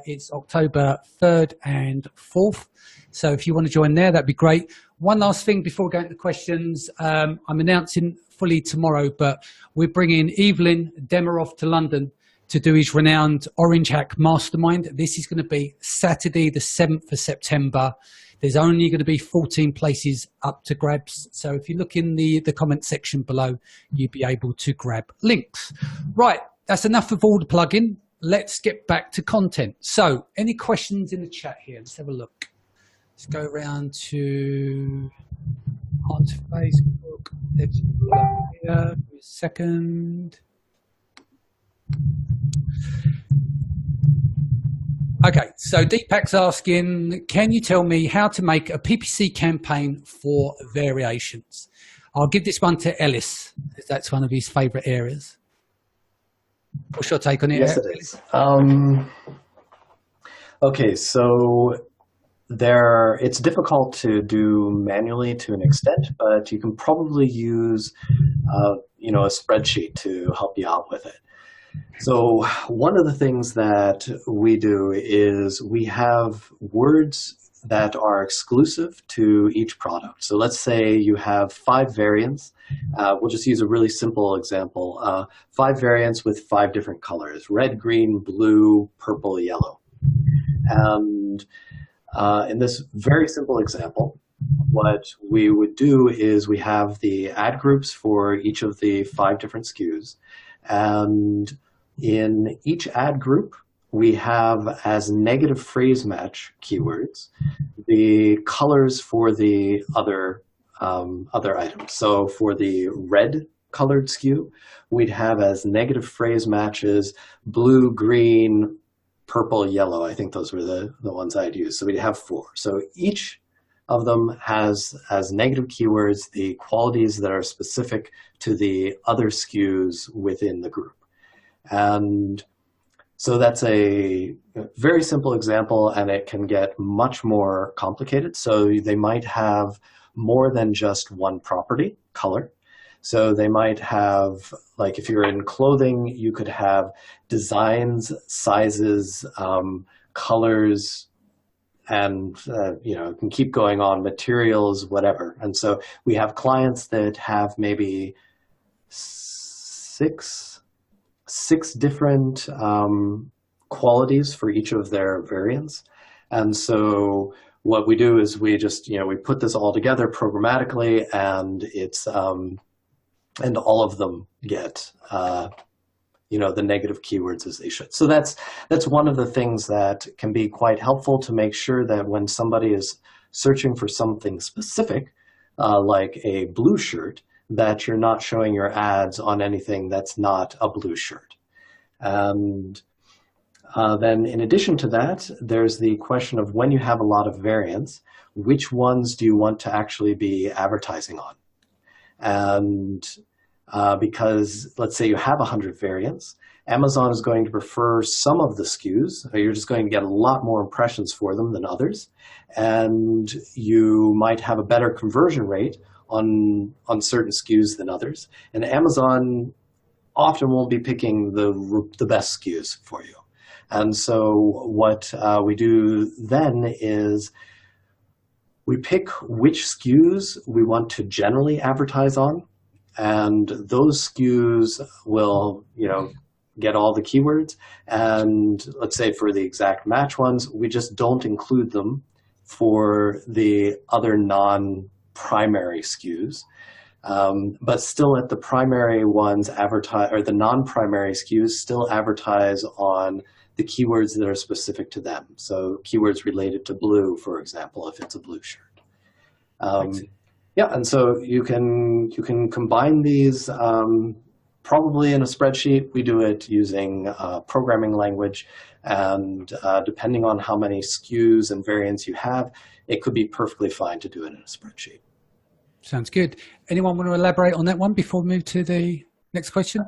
It's October 3rd and 4th. So if you want to join there, that'd be great. One last thing before we go into questions. I'm announcing fully tomorrow, but we're bringing Ivelin Demirov to London to do his renowned Orange Hack Mastermind. This is going to be Saturday, the 7th of September. There's only going to be 14 places up to grabs. So if you look in the comment section below, you'll be able to grab links. Right, that's enough of all the plugin. Let's get back to content. So any questions in the chat here? Let's have a look. Let's go around to onto Facebook. Let's here for a second. Okay, so Deepak's asking, can you tell me how to make a PPC campaign for variations? I'll give this one to Ellis, because that's one of his favorite areas. What's your take on it? Yes, it is. Okay, so it's difficult to do manually to an extent, but you can probably use a spreadsheet to help you out with it. So one of the things that we do is we have words that are exclusive to each product. So let's say you have 5 variants. We'll just use a really simple example. 5 variants with 5 different colors: red, green, blue, purple, yellow. And in this very simple example, what we would do is we have the ad groups for each of the 5 different SKUs. And in each ad group, we have as negative phrase match keywords the colors for the other items. So for the red colored SKU, we'd have as negative phrase matches blue, green, purple, yellow. I think those were the ones I'd use. So we'd have 4. So each of them has as negative keywords the qualities that are specific to the other SKUs within the group. And so that's a very simple example, and it can get much more complicated. So they might have more than just one property, color. So they might have, like if you're in clothing, you could have designs, sizes, colors, and you can keep going on, materials, whatever. And so we have clients that have maybe six different qualities for each of their variants. And so what we do is we just, we put this all together programmatically, and it's, and all of them get, the negative keywords as they should. So that's one of the things that can be quite helpful to make sure that when somebody is searching for something specific, like a blue shirt, that you're not showing your ads on anything that's not a blue shirt. And then in addition to that, there's the question of when you have a lot of variants, which ones do you want to actually be advertising on? And because let's say you have 100 variants, Amazon is going to prefer some of the SKUs. You're just going to get a lot more impressions for them than others. And you might have a better conversion rate on certain SKUs than others. And Amazon often won't be picking the best SKUs for you. And so what we do then is we pick which SKUs we want to generally advertise on, and those SKUs will, get all the keywords. And let's say for the exact match ones, we just don't include them for the other non-primary SKUs. But still at the primary ones advertise, or the non-primary SKUs still advertise on the keywords that are specific to them. So keywords related to blue, for example, if it's a blue shirt. Yeah, and so you can combine these probably in a spreadsheet. We do it using programming language, and depending on how many SKUs and variants you have, it could be perfectly fine to do it in a spreadsheet. Sounds good. Anyone want to elaborate on that one before we move to the next question?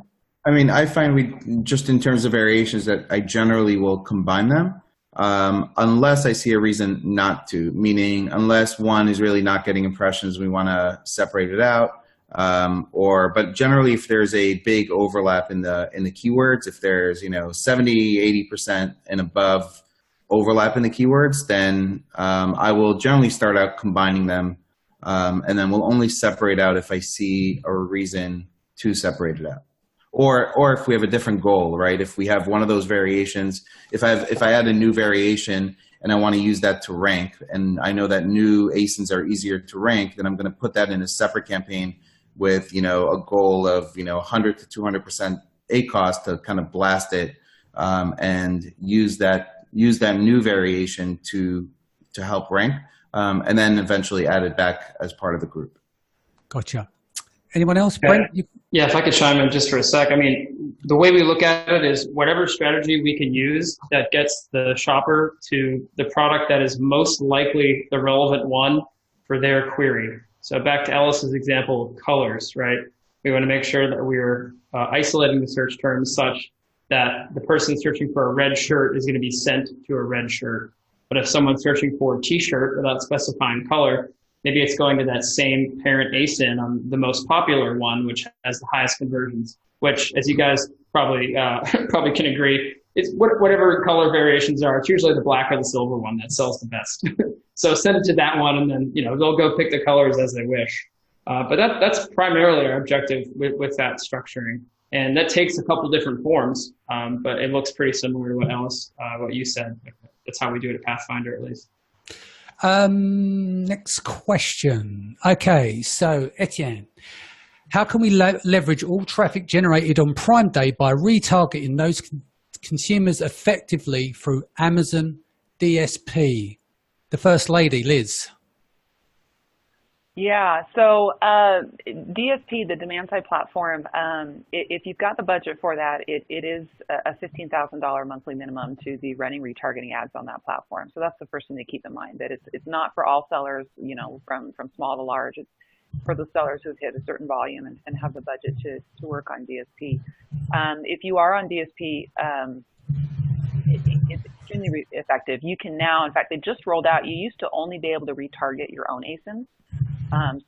I mean, I find just in terms of variations that I generally will combine them unless I see a reason not to, meaning unless one is really not getting impressions, we want to separate it out. But generally, if there's a big overlap in the keywords, if there's 70, 80% and above overlap in the keywords, then I will generally start out combining them, and then we'll only separate out if I see a reason to separate it out, or if we have a different goal, right? If we have one of those variations, if I add a new variation and I want to use that to rank, and I know that new ASINs are easier to rank, then I'm going to put that in a separate campaign with a goal of 100 to 200% ACoS to kind of blast it, and use that new variation to help rank, and then eventually add it back as part of the group. Gotcha. Anyone else? Brent? Yeah, if I could chime in just for a sec. I mean, the way we look at it is whatever strategy we can use that gets the shopper to the product that is most likely the relevant one for their query. So back to Ellis's example of colors, right? We want to make sure that we're isolating the search terms such that the person searching for a red shirt is going to be sent to a red shirt. But if someone's searching for a t-shirt without specifying color, maybe it's going to that same parent ASIN on the most popular one, which has the highest conversions, which, as you guys probably can agree, it's whatever color variations are, it's usually the black or the silver one that sells the best. So send it to that one, and then they'll go pick the colors as they wish. But that's primarily our objective with that structuring, and that takes a couple different forms. But it looks pretty similar to what you said. That's how we do it at Pathfinder, at least. Next question. Okay, so Etienne, how can we leverage all traffic generated on Prime Day by retargeting those consumers effectively through Amazon DSP? The First Lady, Liz. Yeah, so DSP, the demand side platform, if you've got the budget for that, it is a $15,000 monthly minimum to be running retargeting ads on that platform. So that's the first thing to keep in mind, that it's not for all sellers, from small to large. It's for the sellers who've hit a certain volume and have the budget to work on DSP. If you are on DSP, it's extremely effective. You can now, in fact, they just rolled out, you used to only be able to retarget your own ASINs.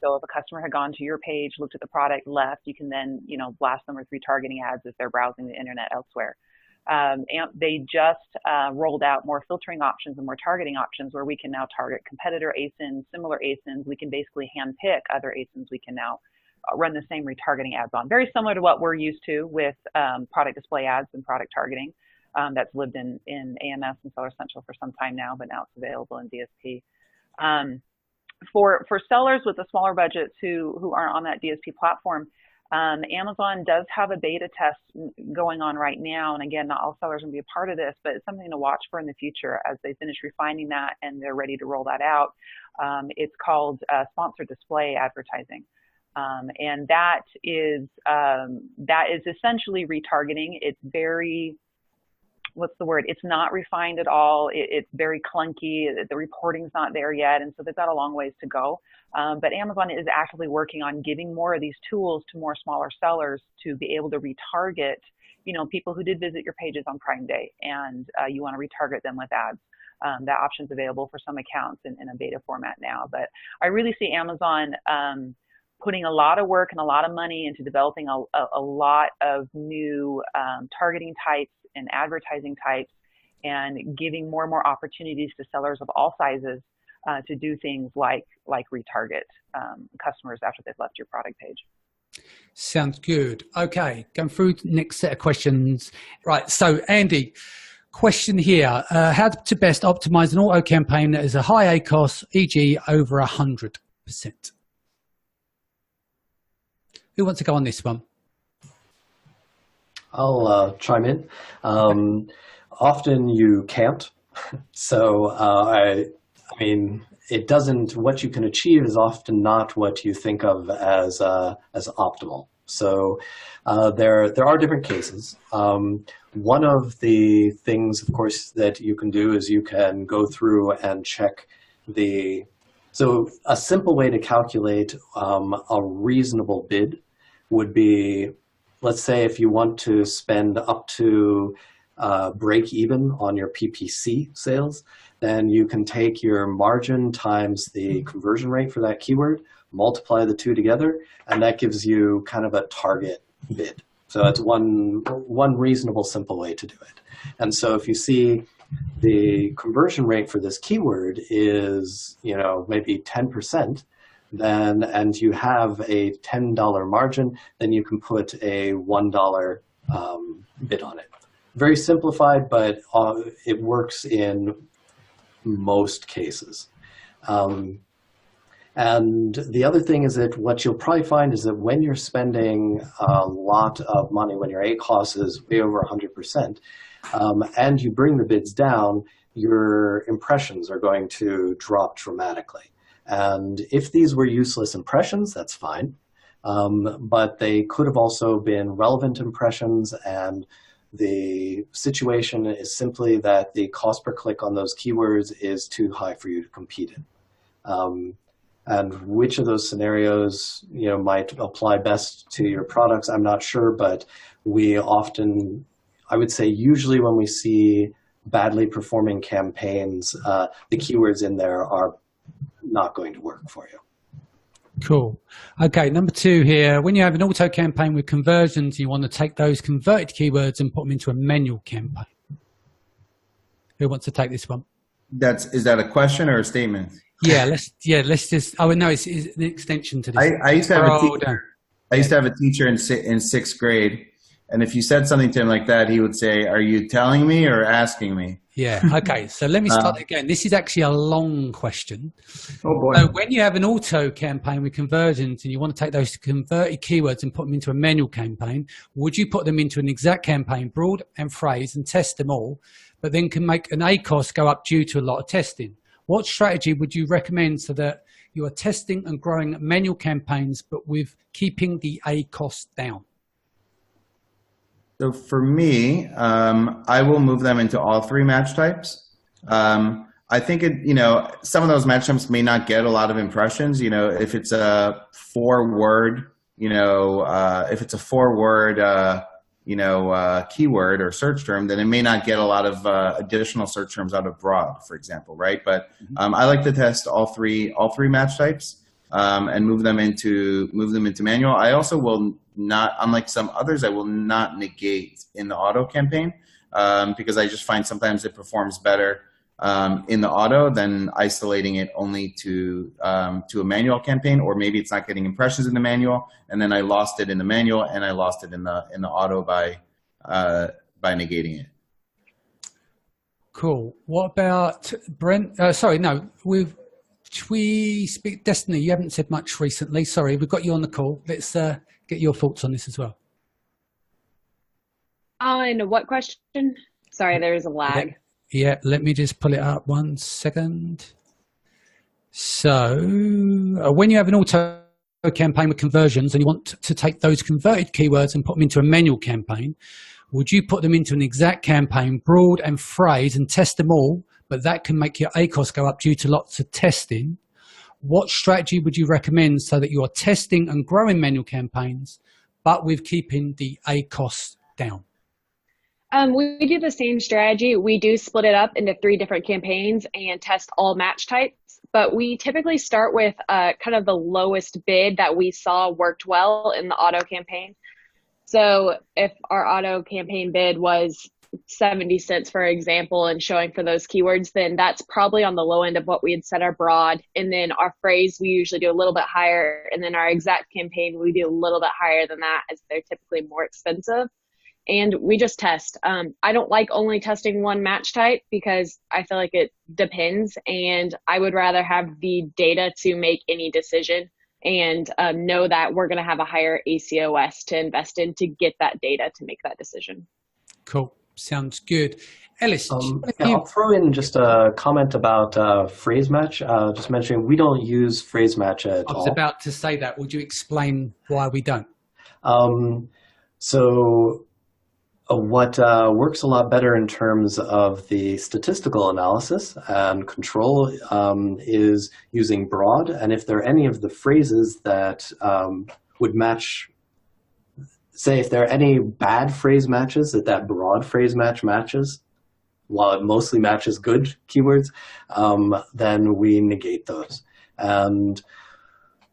So if a customer had gone to your page, looked at the product, left, you can then, blast them with retargeting ads if they're browsing the internet elsewhere. And they just rolled out more filtering options and more targeting options where we can now target competitor ASINs, similar ASINs. We can basically handpick other ASINs we can now run the same retargeting ads on. Very similar to what we're used to with product display ads and product targeting. That's lived in AMS and Seller Central for some time now, but now it's available in DSP. For sellers with the smaller budgets who aren't on that DSP platform, Amazon does have a beta test going on right now. And again, not all sellers will be a part of this, but it's something to watch for in the future as they finish refining that and they're ready to roll that out. It's called sponsored display advertising. And that is essentially retargeting. It's very, what's the word? It's not refined at all. It's very clunky. The reporting's not there yet. And so they've got a long ways to go. But Amazon is actively working on giving more of these tools to more smaller sellers to be able to retarget, people who did visit your pages on Prime Day and you want to retarget them with ads. That option's available for some accounts in a beta format now. But I really see Amazon putting a lot of work and a lot of money into developing a lot of new targeting types and advertising types, and giving more and more opportunities to sellers of all sizes to do things like retarget customers after they've left your product page. Sounds good. Okay, going through the next set of questions. Right, so Andy, question here. How to best optimize an auto campaign that is a high ACoS, e.g. over 100%? Who wants to go on this one? I'll chime in. Often you can't. So I mean, it doesn't. What you can achieve is often not what you think of as optimal. So there are different cases. One of the things, of course, that you can do is you can go through and check so a simple way to calculate a reasonable bid would be, let's say if you want to spend up to break even on your PPC sales, then you can take your margin times the conversion rate for that keyword, multiply the two together, and that gives you kind of a target bid. So that's one reasonable, simple way to do it. And so if you see the conversion rate for this keyword is, maybe 10%, then, and you have a $10 margin, then you can put a $1 bid on it. Very simplified, but it works in most cases. And the other thing is that what you'll probably find is that when you're spending a lot of money, when your ACoS is way over 100%, and you bring the bids down, your impressions are going to drop dramatically. And if these were useless impressions, that's fine. But they could have also been relevant impressions, and the situation is simply that the cost per click on those keywords is too high for you to compete in. And which of those scenarios might apply best to your products, I'm not sure, but we often, I would say usually when we see badly performing campaigns, the keywords in there are not going to work for you. Cool. Okay, number 2 here. When you have an auto campaign with conversions, you want to take those converted keywords and put them into a manual campaign. Who wants to take this one? Is that a question or a statement? Yeah, let's just. Oh no, it's an extension to this. I used to have a teacher. I used to have a teacher in 6th grade, and if you said something to him like that, he would say, "Are you telling me or asking me?" Yeah. Okay. So let me start again. This is actually a long question. Oh boy. So when you have an auto campaign with conversions and you want to take those converted keywords and put them into a manual campaign, would you put them into an exact campaign, broad and phrase, and test them all, but then can make an ACoS go up due to a lot of testing? What strategy would you recommend so that you are testing and growing manual campaigns, but with keeping the ACoS down? So for me, I will move them into all 3 match types. I think some of those match types may not get a lot of impressions. If it's a 4-word, if it's a 4-word, keyword or search term, then it may not get a lot of additional search terms out of broad, for example, right? But I like to test all three match types and move them into manual. I also will not, unlike some others, I will not negate in the auto campaign because I just find sometimes it performs better in the auto than isolating it only to a manual campaign, or maybe it's not getting impressions in the manual, and then I lost it in the manual and I lost it in the auto by negating it. Cool. What about Brent? Sorry, no. We speak Destiny. You haven't said much recently. Sorry, we've got you on the call. Let's get your thoughts on this as well. On what question? Sorry, there's a lag. Yeah, let me just pull it up 1 second. So when you have an auto campaign with conversions and you want to take those converted keywords and put them into a manual campaign, would you put them into an exact campaign, broad and phrase, and test them all, but that can make your ACoS go up due to lots of testing? What strategy would you recommend so that you are testing and growing manual campaigns, but with keeping the ACoS down? We do the same strategy. We do split it up into 3 different campaigns and test all match types, but we typically start with kind of the lowest bid that we saw worked well in the auto campaign. So if our auto campaign bid was 70 cents, for example, and showing for those keywords, then that's probably on the low end of what we had set our broad. And then our phrase, we usually do a little bit higher. And then our exact campaign, we do a little bit higher than that, as they're typically more expensive. And we just test. I don't like only testing one match type because I feel like it depends. And I would rather have the data to make any decision and know that we're going to have a higher ACoS to invest in to get that data to make that decision. Cool. Sounds good. Ellis, I'll throw in just a comment about phrase match. Just mentioning we don't use phrase match at all. I was about to say that. Would you explain why we don't? So what works a lot better in terms of the statistical analysis and control is using broad. And if there are any of the phrases that would match, say if there are any bad phrase matches that broad phrase match matches, while it mostly matches good keywords, then we negate those. And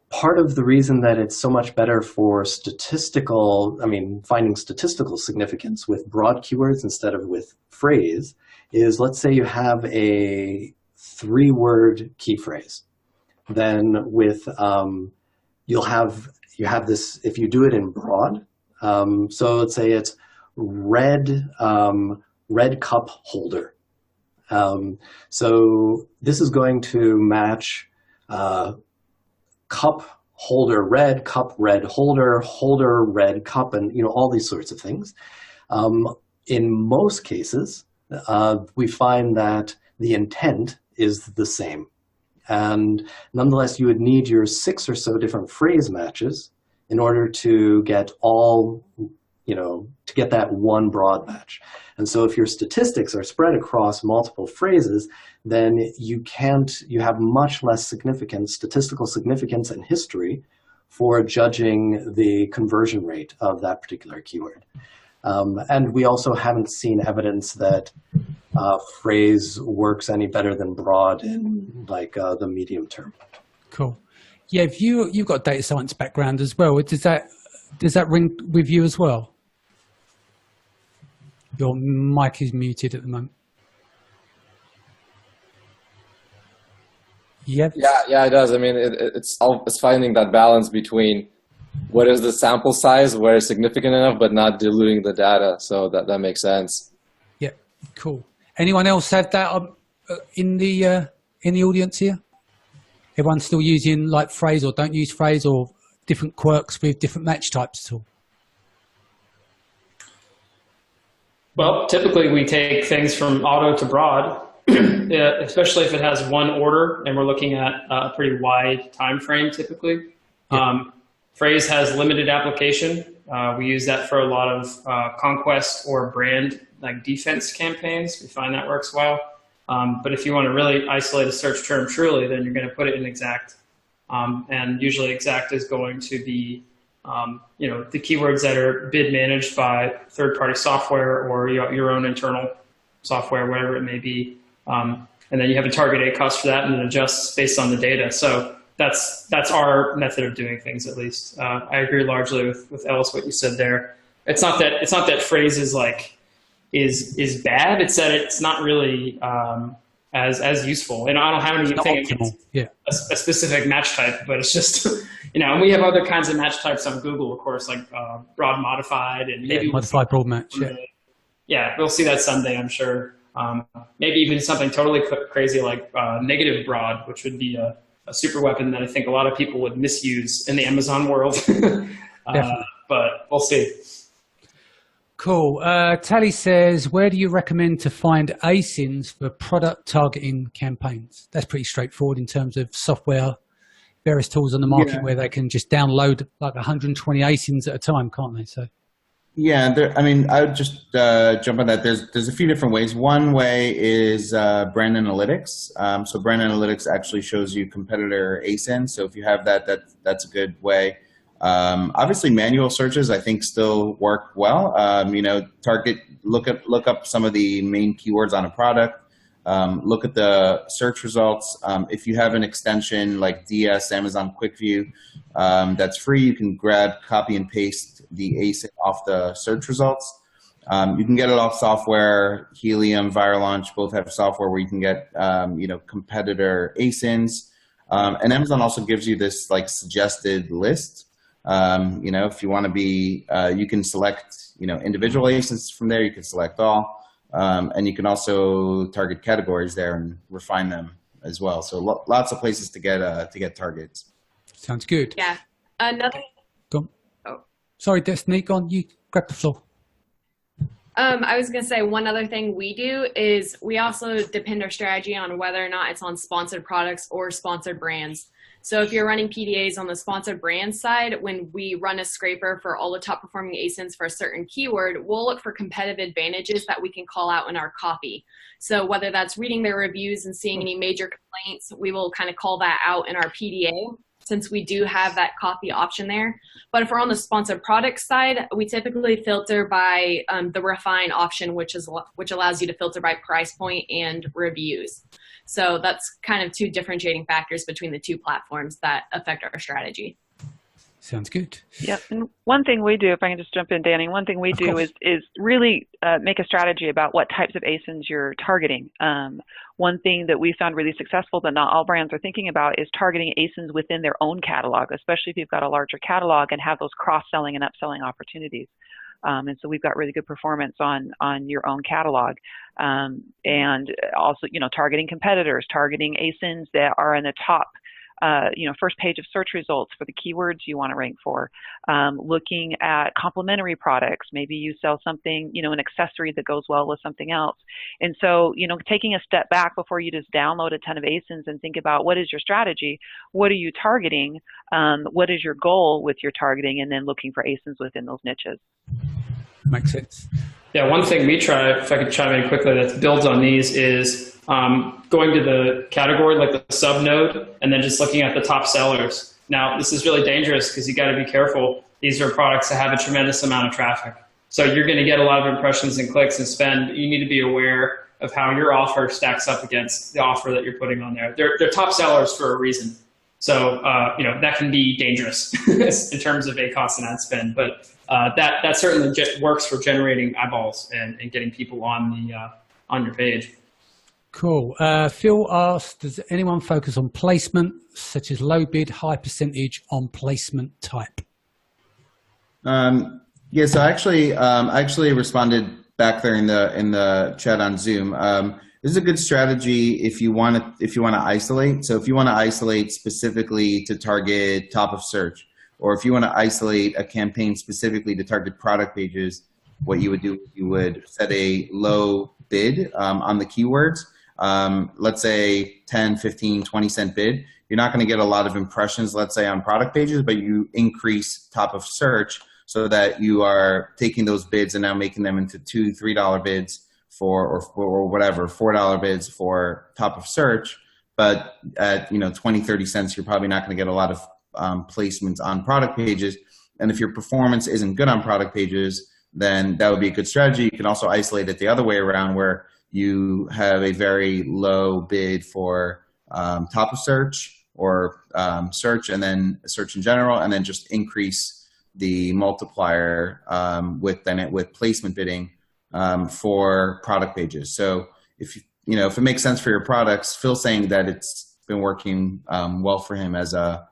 part of the reason that it's so much better for finding statistical significance with broad keywords instead of with phrase is, let's say you have a 3-word key phrase. Then with, you have this, if you do it in broad, so let's say it's red cup holder. So this is going to match cup holder red, cup red holder, holder red cup, and all these sorts of things. In most cases, we find that the intent is the same. And nonetheless, you would need your 6 or so different phrase matches in order to get to get that one broad match. And so if your statistics are spread across multiple phrases, then you have much less statistical significance and history for judging the conversion rate of that particular keyword. And we also haven't seen evidence that phrase works any better than broad in the medium term. Cool. Yeah, if you've got a data science background as well, does that ring with you as well? Your mic is muted at the moment. Yep. Yeah, it does. I mean, it's finding that balance between what is the sample size, where it's significant enough, but not diluting the data. So that makes sense. Yeah, cool. Anyone else have that in the audience here? Everyone's still using phrase or don't use phrase, or different quirks with different match types at all? Well, typically we take things from auto to broad, especially if it has one order and we're looking at a pretty wide time frame typically. Yeah. Phrase has limited application. We use that for a lot of conquest or brand defense campaigns. We find that works well. But if you want to really isolate a search term truly, then you're going to put it in exact. And usually exact is going to be the keywords that are bid managed by third-party software or your own internal software, whatever it may be. And then you have a target ACOS for that, and it adjusts based on the data. So that's our method of doing things, at least. I agree largely with Ellis, what you said there. It's not that phrase is is bad. It's that it's not really as useful. And I don't have anything against a specific match type, but it's just, and we have other kinds of match types on Google, of course, like broad modified and maybe modified broad match. Yeah, we'll see that someday, I'm sure. Maybe even something totally crazy like negative broad, which would be a super weapon that I think a lot of people would misuse in the Amazon world. But we'll see. Cool. Tally says, where do you recommend to find ASINs for product targeting campaigns? That's pretty straightforward in terms of software, various tools on the market where they can just download 120 ASINs at a time, can't they? So. Yeah, I would just jump on that. There's a few different ways. One way is brand analytics. So brand analytics actually shows you competitor ASIN. So if you have that's a good way. Obviously, manual searches I think still work well. Look up some of the main keywords on a product. Look at the search results. If you have an extension like DS, Amazon Quick View, that's free, you can grab, copy, and paste the ASIN off the search results. You can get it off software. Helium, ViralLaunch both have software where you can get competitor ASINs. And Amazon also gives you this suggested list. If you want to be, you can select individual ASINs from there. You can select all. And you can also target categories there and refine them as well. So lots of places to get targets. Sounds good. Yeah. Another. Go on. Oh. Sorry, Destiny. Go on. You grab the floor. I was going to say one other thing we do is we also depend our strategy on whether or not it's on sponsored products or sponsored brands. So if you're running PDAs on the sponsored brand side, when we run a scraper for all the top performing ASINs for a certain keyword, we'll look for competitive advantages that we can call out in our copy. So whether that's reading their reviews and seeing any major complaints, we will kind of call that out in our PDA, since we do have that copy option there. But if we're on the sponsored product side, we typically filter by the refine option, which allows you to filter by price point and reviews. So that's kind of two differentiating factors between the two platforms that affect our strategy. Sounds good. Yeah, and one thing we do, if I can just jump in, Danny, one thing we do is really make a strategy about what types of ASINs you're targeting. One thing that we found really successful that not all brands are thinking about is targeting ASINs within their own catalog, especially if you've got a larger catalog and have those cross-selling and upselling opportunities. And so we've got really good performance on your own catalog. And also, targeting competitors, targeting ASINs that are in the top first page of search results for the keywords you want to rank for, looking at complementary products. Maybe you sell something, an accessory that goes well with something else. And so, taking a step back before you just download a ton of ASINs and think about what is your strategy, what are you targeting, what is your goal with your targeting, and then looking for ASINs within those niches. Makes sense. Yeah, one thing we try, if I could chime in quickly, that builds on these is going to the category, like the sub node, and then just looking at the top sellers. Now, this is really dangerous because you got to be careful. These are products that have a tremendous amount of traffic. So you're going to get a lot of impressions and clicks and spend. You need to be aware of how your offer stacks up against the offer that you're putting on there. They're top sellers for a reason. So, that can be dangerous in terms of a cost and ad spend, but that certainly works for generating eyeballs and getting people on your page. Cool. Phil asked, does anyone focus on placement, such as low bid, high percentage on placement type? Yeah, so I actually responded back there in the chat on Zoom. This is a good strategy if you want to isolate. So if you want to isolate specifically to target top of search, or if you want to isolate a campaign specifically to target product pages, what you would do, you would set a low bid on the keywords. Let's say 10, 15, 20 cent bid. You're not going to get a lot of impressions, let's say, on product pages, but you increase top of search so that you are taking those bids and now making them into $2, $3 bids or whatever, $4 bids for top of search. But at 20, 30 cents, you're probably not going to get a lot of placements on product pages. And if your performance isn't good on product pages, then that would be a good strategy. You can also isolate it the other way around, where you have a very low bid for top of search or search, and then search in general, and then just increase the multiplier with placement bidding for product pages. So if it makes sense for your products, Phil's saying that it's been working well for him as a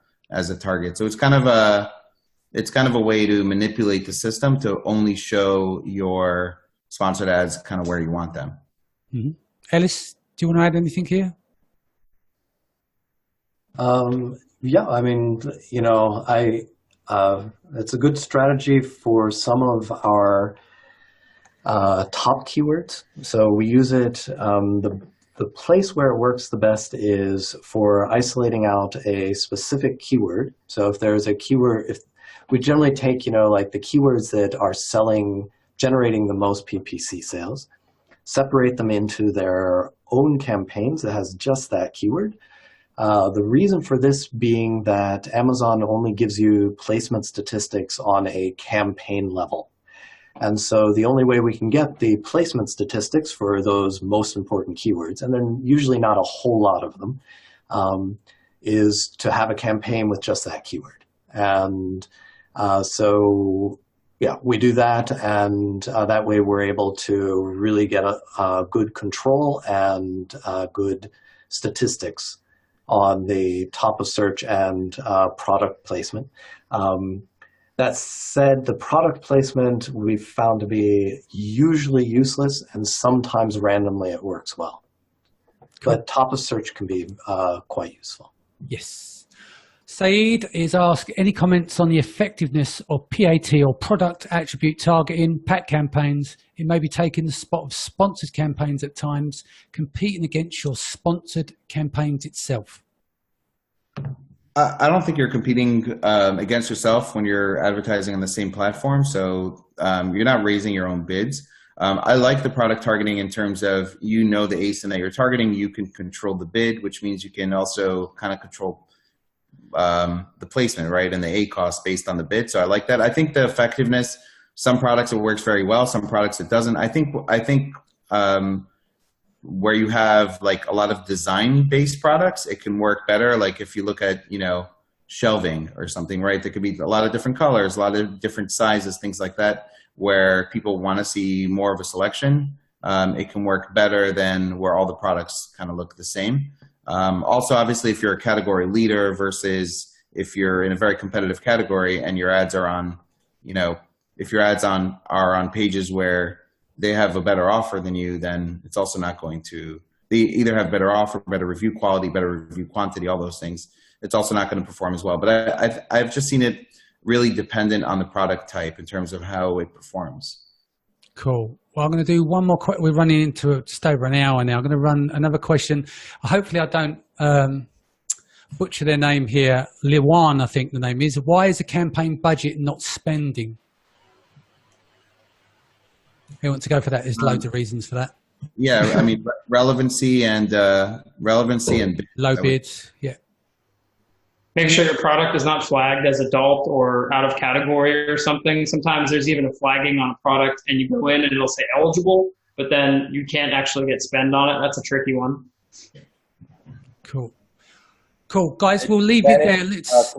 target. So it's kind of a way to manipulate the system to only show your sponsored ads kind of where you want them. Mm-hmm. Ellis, do you want to add anything here? Yeah, I mean, it's a good strategy for some of our top keywords. So we use it. The place where it works the best is for isolating out a specific keyword. So if there's a keyword, if we generally take, like the keywords that are generating the most PPC sales, separate them into their own campaigns that has just that keyword. The reason for this being that Amazon only gives you placement statistics on a campaign level. And so the only way we can get the placement statistics for those most important keywords, and then usually not a whole lot of them, is to have a campaign with just that keyword. And so yeah, we do that, and that way we're able to really get a good control and good statistics on the top of search and product placement. That said, the product placement we've found to be usually useless, and sometimes randomly it works well. But top of search can be quite useful. Yes. Saeed is asked, any comments on the effectiveness of PAT or product attribute targeting, PAT campaigns? It may be taking the spot of sponsored campaigns at times, competing against your sponsored campaigns itself. I don't think you're competing against yourself when you're advertising on the same platform. So you're not raising your own bids. I like the product targeting in terms of, you know, the ASIN that you're targeting, you can control the bid, which means you can also kind of control the placement, right, and the A cost based on the bid. So I like that. I think the effectiveness, some products it works very well, some products it doesn't. I think where you have like a lot of design-based products, it can work better. Like if you look at, you know, shelving or something, right? There could be a lot of different colors, a lot of different sizes, things like that, where people want to see more of a selection. It can work better than where all the products kind of look the same. Also, obviously, if you're a category leader versus if you're in a very competitive category and your ads are on, you know, if your ads are on pages where they have a better offer than you, then it's also not going to, they either have better offer, better review quality, better review quantity, all those things. It's also not going to perform as well. But I've just seen it really dependent on the product type in terms of how it performs. Cool. Well, I'm going to do one more question. We're running into just over an hour now. I'm going to run another question. Hopefully I don't butcher their name here. Liran, I think the name is. Why is a campaign budget not spending? Who wants to go for that? There's loads of reasons for that. Yeah, I mean, relevancy and low bids. Yeah. Make sure your product is not flagged as adult or out of category or something. Sometimes there's even a flagging on a product and you go in and it'll say eligible, but then you can't actually get spend on it. That's a tricky one. Cool. Cool. Guys, we'll leave it there. Let's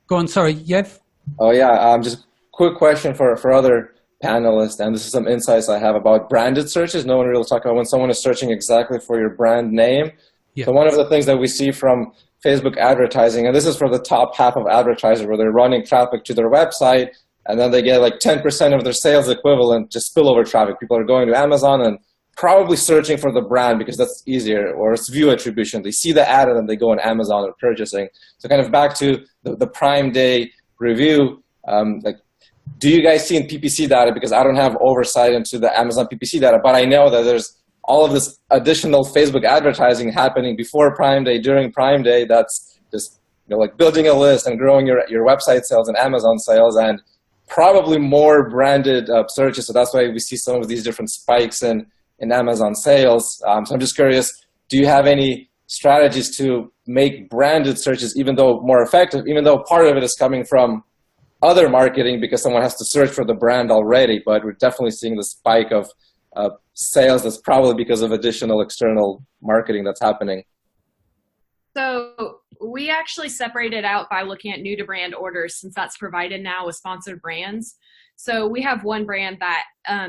go on. Sorry, Yev? Oh, yeah. Just quick question for other panelists, and this is some insights I have about branded searches. No one really talks about when someone is searching exactly for your brand name. Yeah. So one of the things that we see from Facebook advertising, and this is for the top half of advertisers where they're running traffic to their website, and then they get like 10% of their sales equivalent just spillover traffic. People are going to Amazon and probably searching for the brand because that's easier, or it's view attribution. They see the ad and then they go on Amazon and purchasing. So kind of back to the Prime Day review, like, do you guys see in PPC data, because I don't have oversight into the Amazon PPC data, but I know that there's all of this additional Facebook advertising happening before Prime Day, during Prime Day, that's just, you know, like building a list and growing your website sales and Amazon sales, and probably more branded searches. So that's why we see some of these different spikes in Amazon sales. So I'm just curious, do you have any strategies to make branded searches even though more effective, even though part of it is coming from other marketing because someone has to search for the brand already, but we're definitely seeing the spike of sales that's probably because of additional external marketing that's happening? So we actually separate it out by looking at new to brand orders, since that's provided now with sponsored brands. So we have one brand that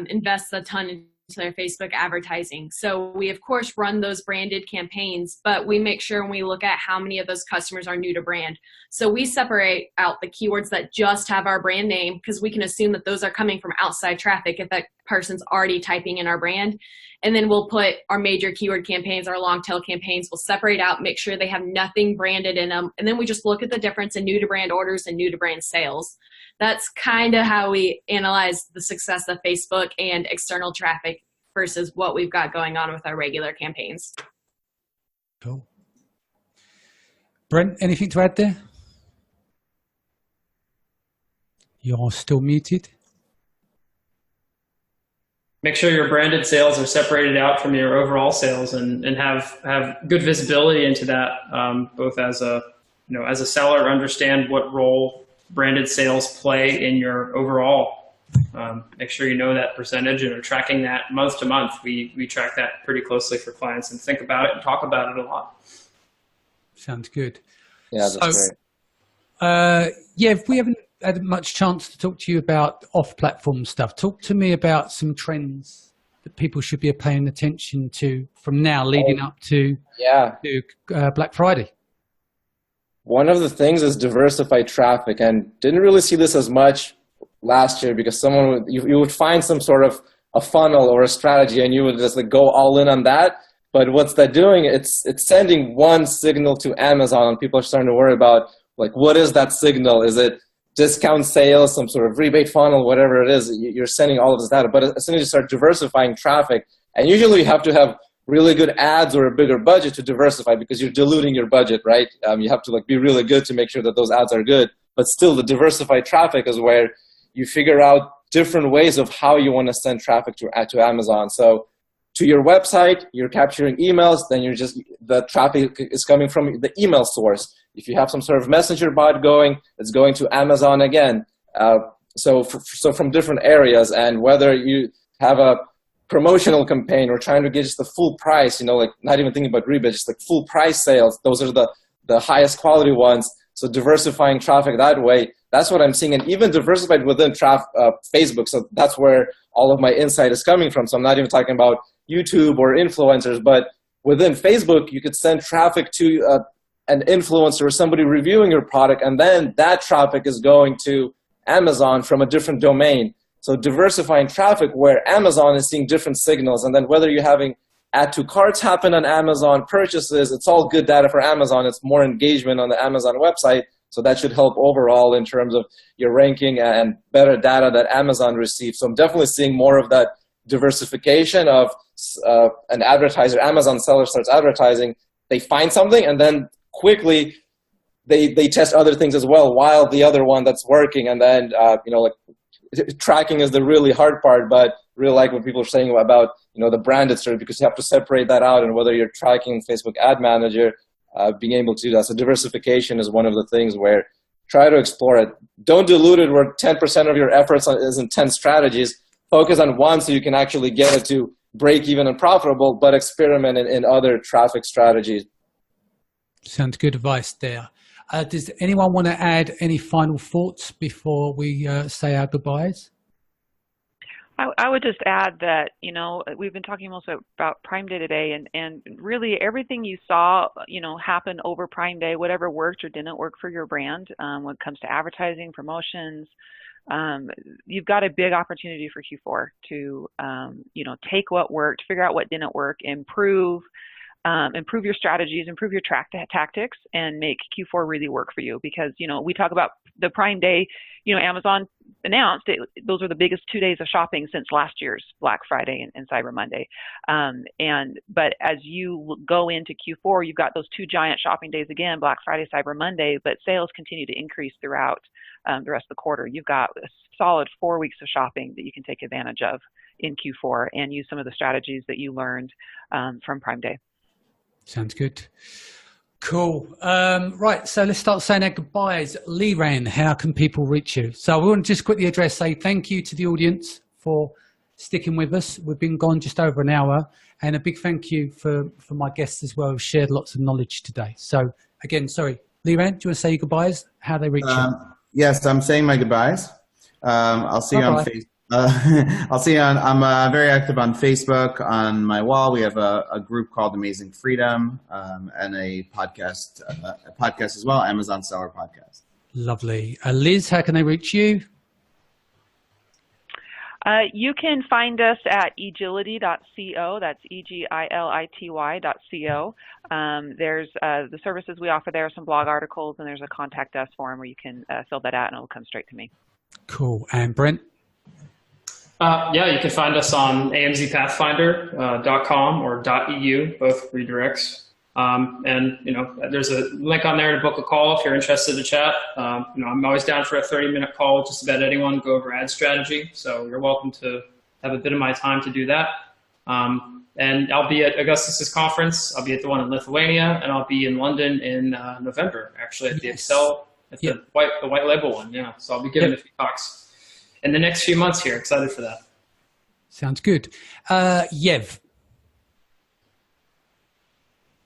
invests a ton into their Facebook advertising. So we, of course, run those branded campaigns, but we make sure when we look at how many of those customers are new to brand. So we separate out the keywords that just have our brand name, because we can assume that those are coming from outside traffic if that person's already typing in our brand. And then we'll put our major keyword campaigns, our long tail campaigns, we'll separate out, make sure they have nothing branded in them. And then we just look at the difference in new to brand orders and new to brand sales. That's kind of how we analyze the success of Facebook and external traffic versus what we've got going on with our regular campaigns. Cool. Brent, anything to add there? You're still muted. Make sure your branded sales are separated out from your overall sales, and have good visibility into that, both as a seller, understand what role branded sales play in your overall. Make sure you know that percentage and are tracking that month to month. We track that pretty closely for clients and think about it and talk about it a lot. Sounds good. Yeah, that's great. Yeah, if we haven't had much chance to talk to you about off-platform stuff, talk to me about some trends that people should be paying attention to from now leading up to Black Friday. One of the things is diversify traffic, and didn't really see this as much last year because you would find some sort of a funnel or a strategy and you would just like go all in on that. But what's that doing? It's sending one signal to Amazon, and people are starting to worry about like, what is that signal? Is it discount sales, some sort of rebate funnel, whatever it is? You're sending all of this data. But as soon as you start diversifying traffic, and usually you have to have really good ads or a bigger budget to diversify, because you're diluting your budget, right? You have to like be really good to make sure that those ads are good. But still, the diversified traffic is where you figure out different ways of how you want to send traffic to Amazon. So to your website, you're capturing emails, then the traffic is coming from the email source. If you have some sort of messenger bot going, it's going to Amazon again. So from different areas, and whether you have a promotional campaign or trying to get just the full price, like not even thinking about rebates, just like full price sales, those are the highest quality ones. So diversifying traffic that way, that's what I'm seeing. And even diversified within Facebook. So that's where all of my insight is coming from. So I'm not even talking about YouTube or influencers, but within Facebook, you could send traffic to an influencer or somebody reviewing your product, and then that traffic is going to Amazon from a different domain. So diversifying traffic where Amazon is seeing different signals, and then whether you're having add to carts happen on Amazon, purchases, it's all good data for Amazon. It's more engagement on the Amazon website. So that should help overall in terms of your ranking and better data that Amazon receives. So I'm definitely seeing more of that diversification of an advertiser, Amazon seller starts advertising, they find something, and then quickly they test other things as well while the other one that's working. And then, like tracking is the really hard part, but really like what people are saying about, the branded search, because you have to separate that out, and whether you're tracking Facebook Ad Manager, being able to do that. So diversification is one of the things where try to explore it. Don't dilute it where 10% of your efforts is in 10 strategies. Focus on one so you can actually get it to break even and profitable, but experiment in other traffic strategies. Sounds good advice there. Does anyone want to add any final thoughts before we say our goodbyes? I would just add that, we've been talking mostly about Prime Day today, and really everything you saw, happen over Prime Day, whatever worked or didn't work for your brand, when it comes to advertising, promotions, you've got a big opportunity for Q4 to, take what worked, figure out what didn't work, improve your strategies, improve your tactics, and make Q4 really work for you. Because, we talk about the Prime Day, Amazon announced those are the biggest 2 days of shopping since last year's Black Friday and Cyber Monday. But as you go into Q4, you've got those two giant shopping days again, Black Friday, Cyber Monday, but sales continue to increase throughout the rest of the quarter. You've got a solid 4 weeks of shopping that you can take advantage of in Q4 and use some of the strategies that you learned from Prime Day. Sounds good. Cool. Right, so let's start saying our goodbyes. Liran, how can people reach you? So we want to just quickly say thank you to the audience for sticking with us. We've been gone just over an hour, and a big thank you for my guests as well, who shared lots of knowledge today. So again, sorry, Liran, do you want to say your goodbyes? How they reach you? Yes, I'm saying my goodbyes. I'll see you on Facebook. I'm very active on Facebook. On my wall, we have a group called Amazing Freedom, and a podcast as well, Amazon Seller Podcast. Lovely. Liz, how can they reach you? You can find us at egility.co. That's EGILITY.co. There's the services we offer there, some blog articles, and there's a contact us form where you can fill that out, and it'll come straight to me. Cool. And Brent? You can find us on amzpathfinder.com or .eu, both redirects. And there's a link on there to book a call if you're interested to chat. I'm always down for a 30-minute call with just about anyone to go over ad strategy. So you're welcome to have a bit of my time to do that. And I'll be at Augustus's conference. I'll be at the one in Lithuania, and I'll be in London in November, actually, at the Excel, the white label one. Yeah. So I'll be giving a few talks in the next few months here. Excited for that. Sounds good. Yev.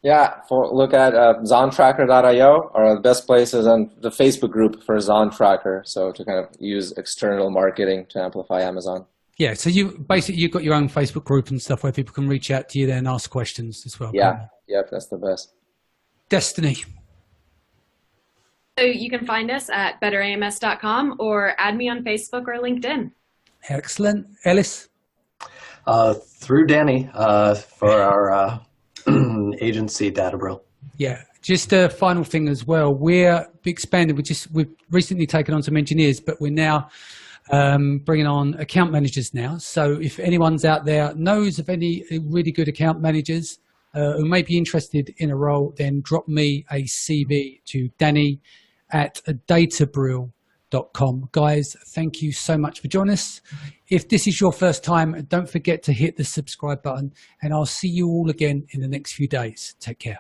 Yeah, look at zontracker.io are the best places, and the Facebook group for ZonTracker, so to kind of use external marketing to amplify Amazon. Yeah, so you've got your own Facebook group and stuff where people can reach out to you there and ask questions as well. Yeah, yep, that's the best. Destiny. So you can find us at betterams.com or add me on Facebook or LinkedIn. Excellent. Ellis? Through Danny for our agency Databrill. Yeah, just a final thing as well. We're expanding. We've recently taken on some engineers, but we're now bringing on account managers now. So if anyone's out there knows of any really good account managers who may be interested in a role, then drop me a CV to danny@databrill.com. Guys, thank you so much for joining us. If this is your first time, don't forget to hit the subscribe button, and I'll see you all again in the next few days. Take care.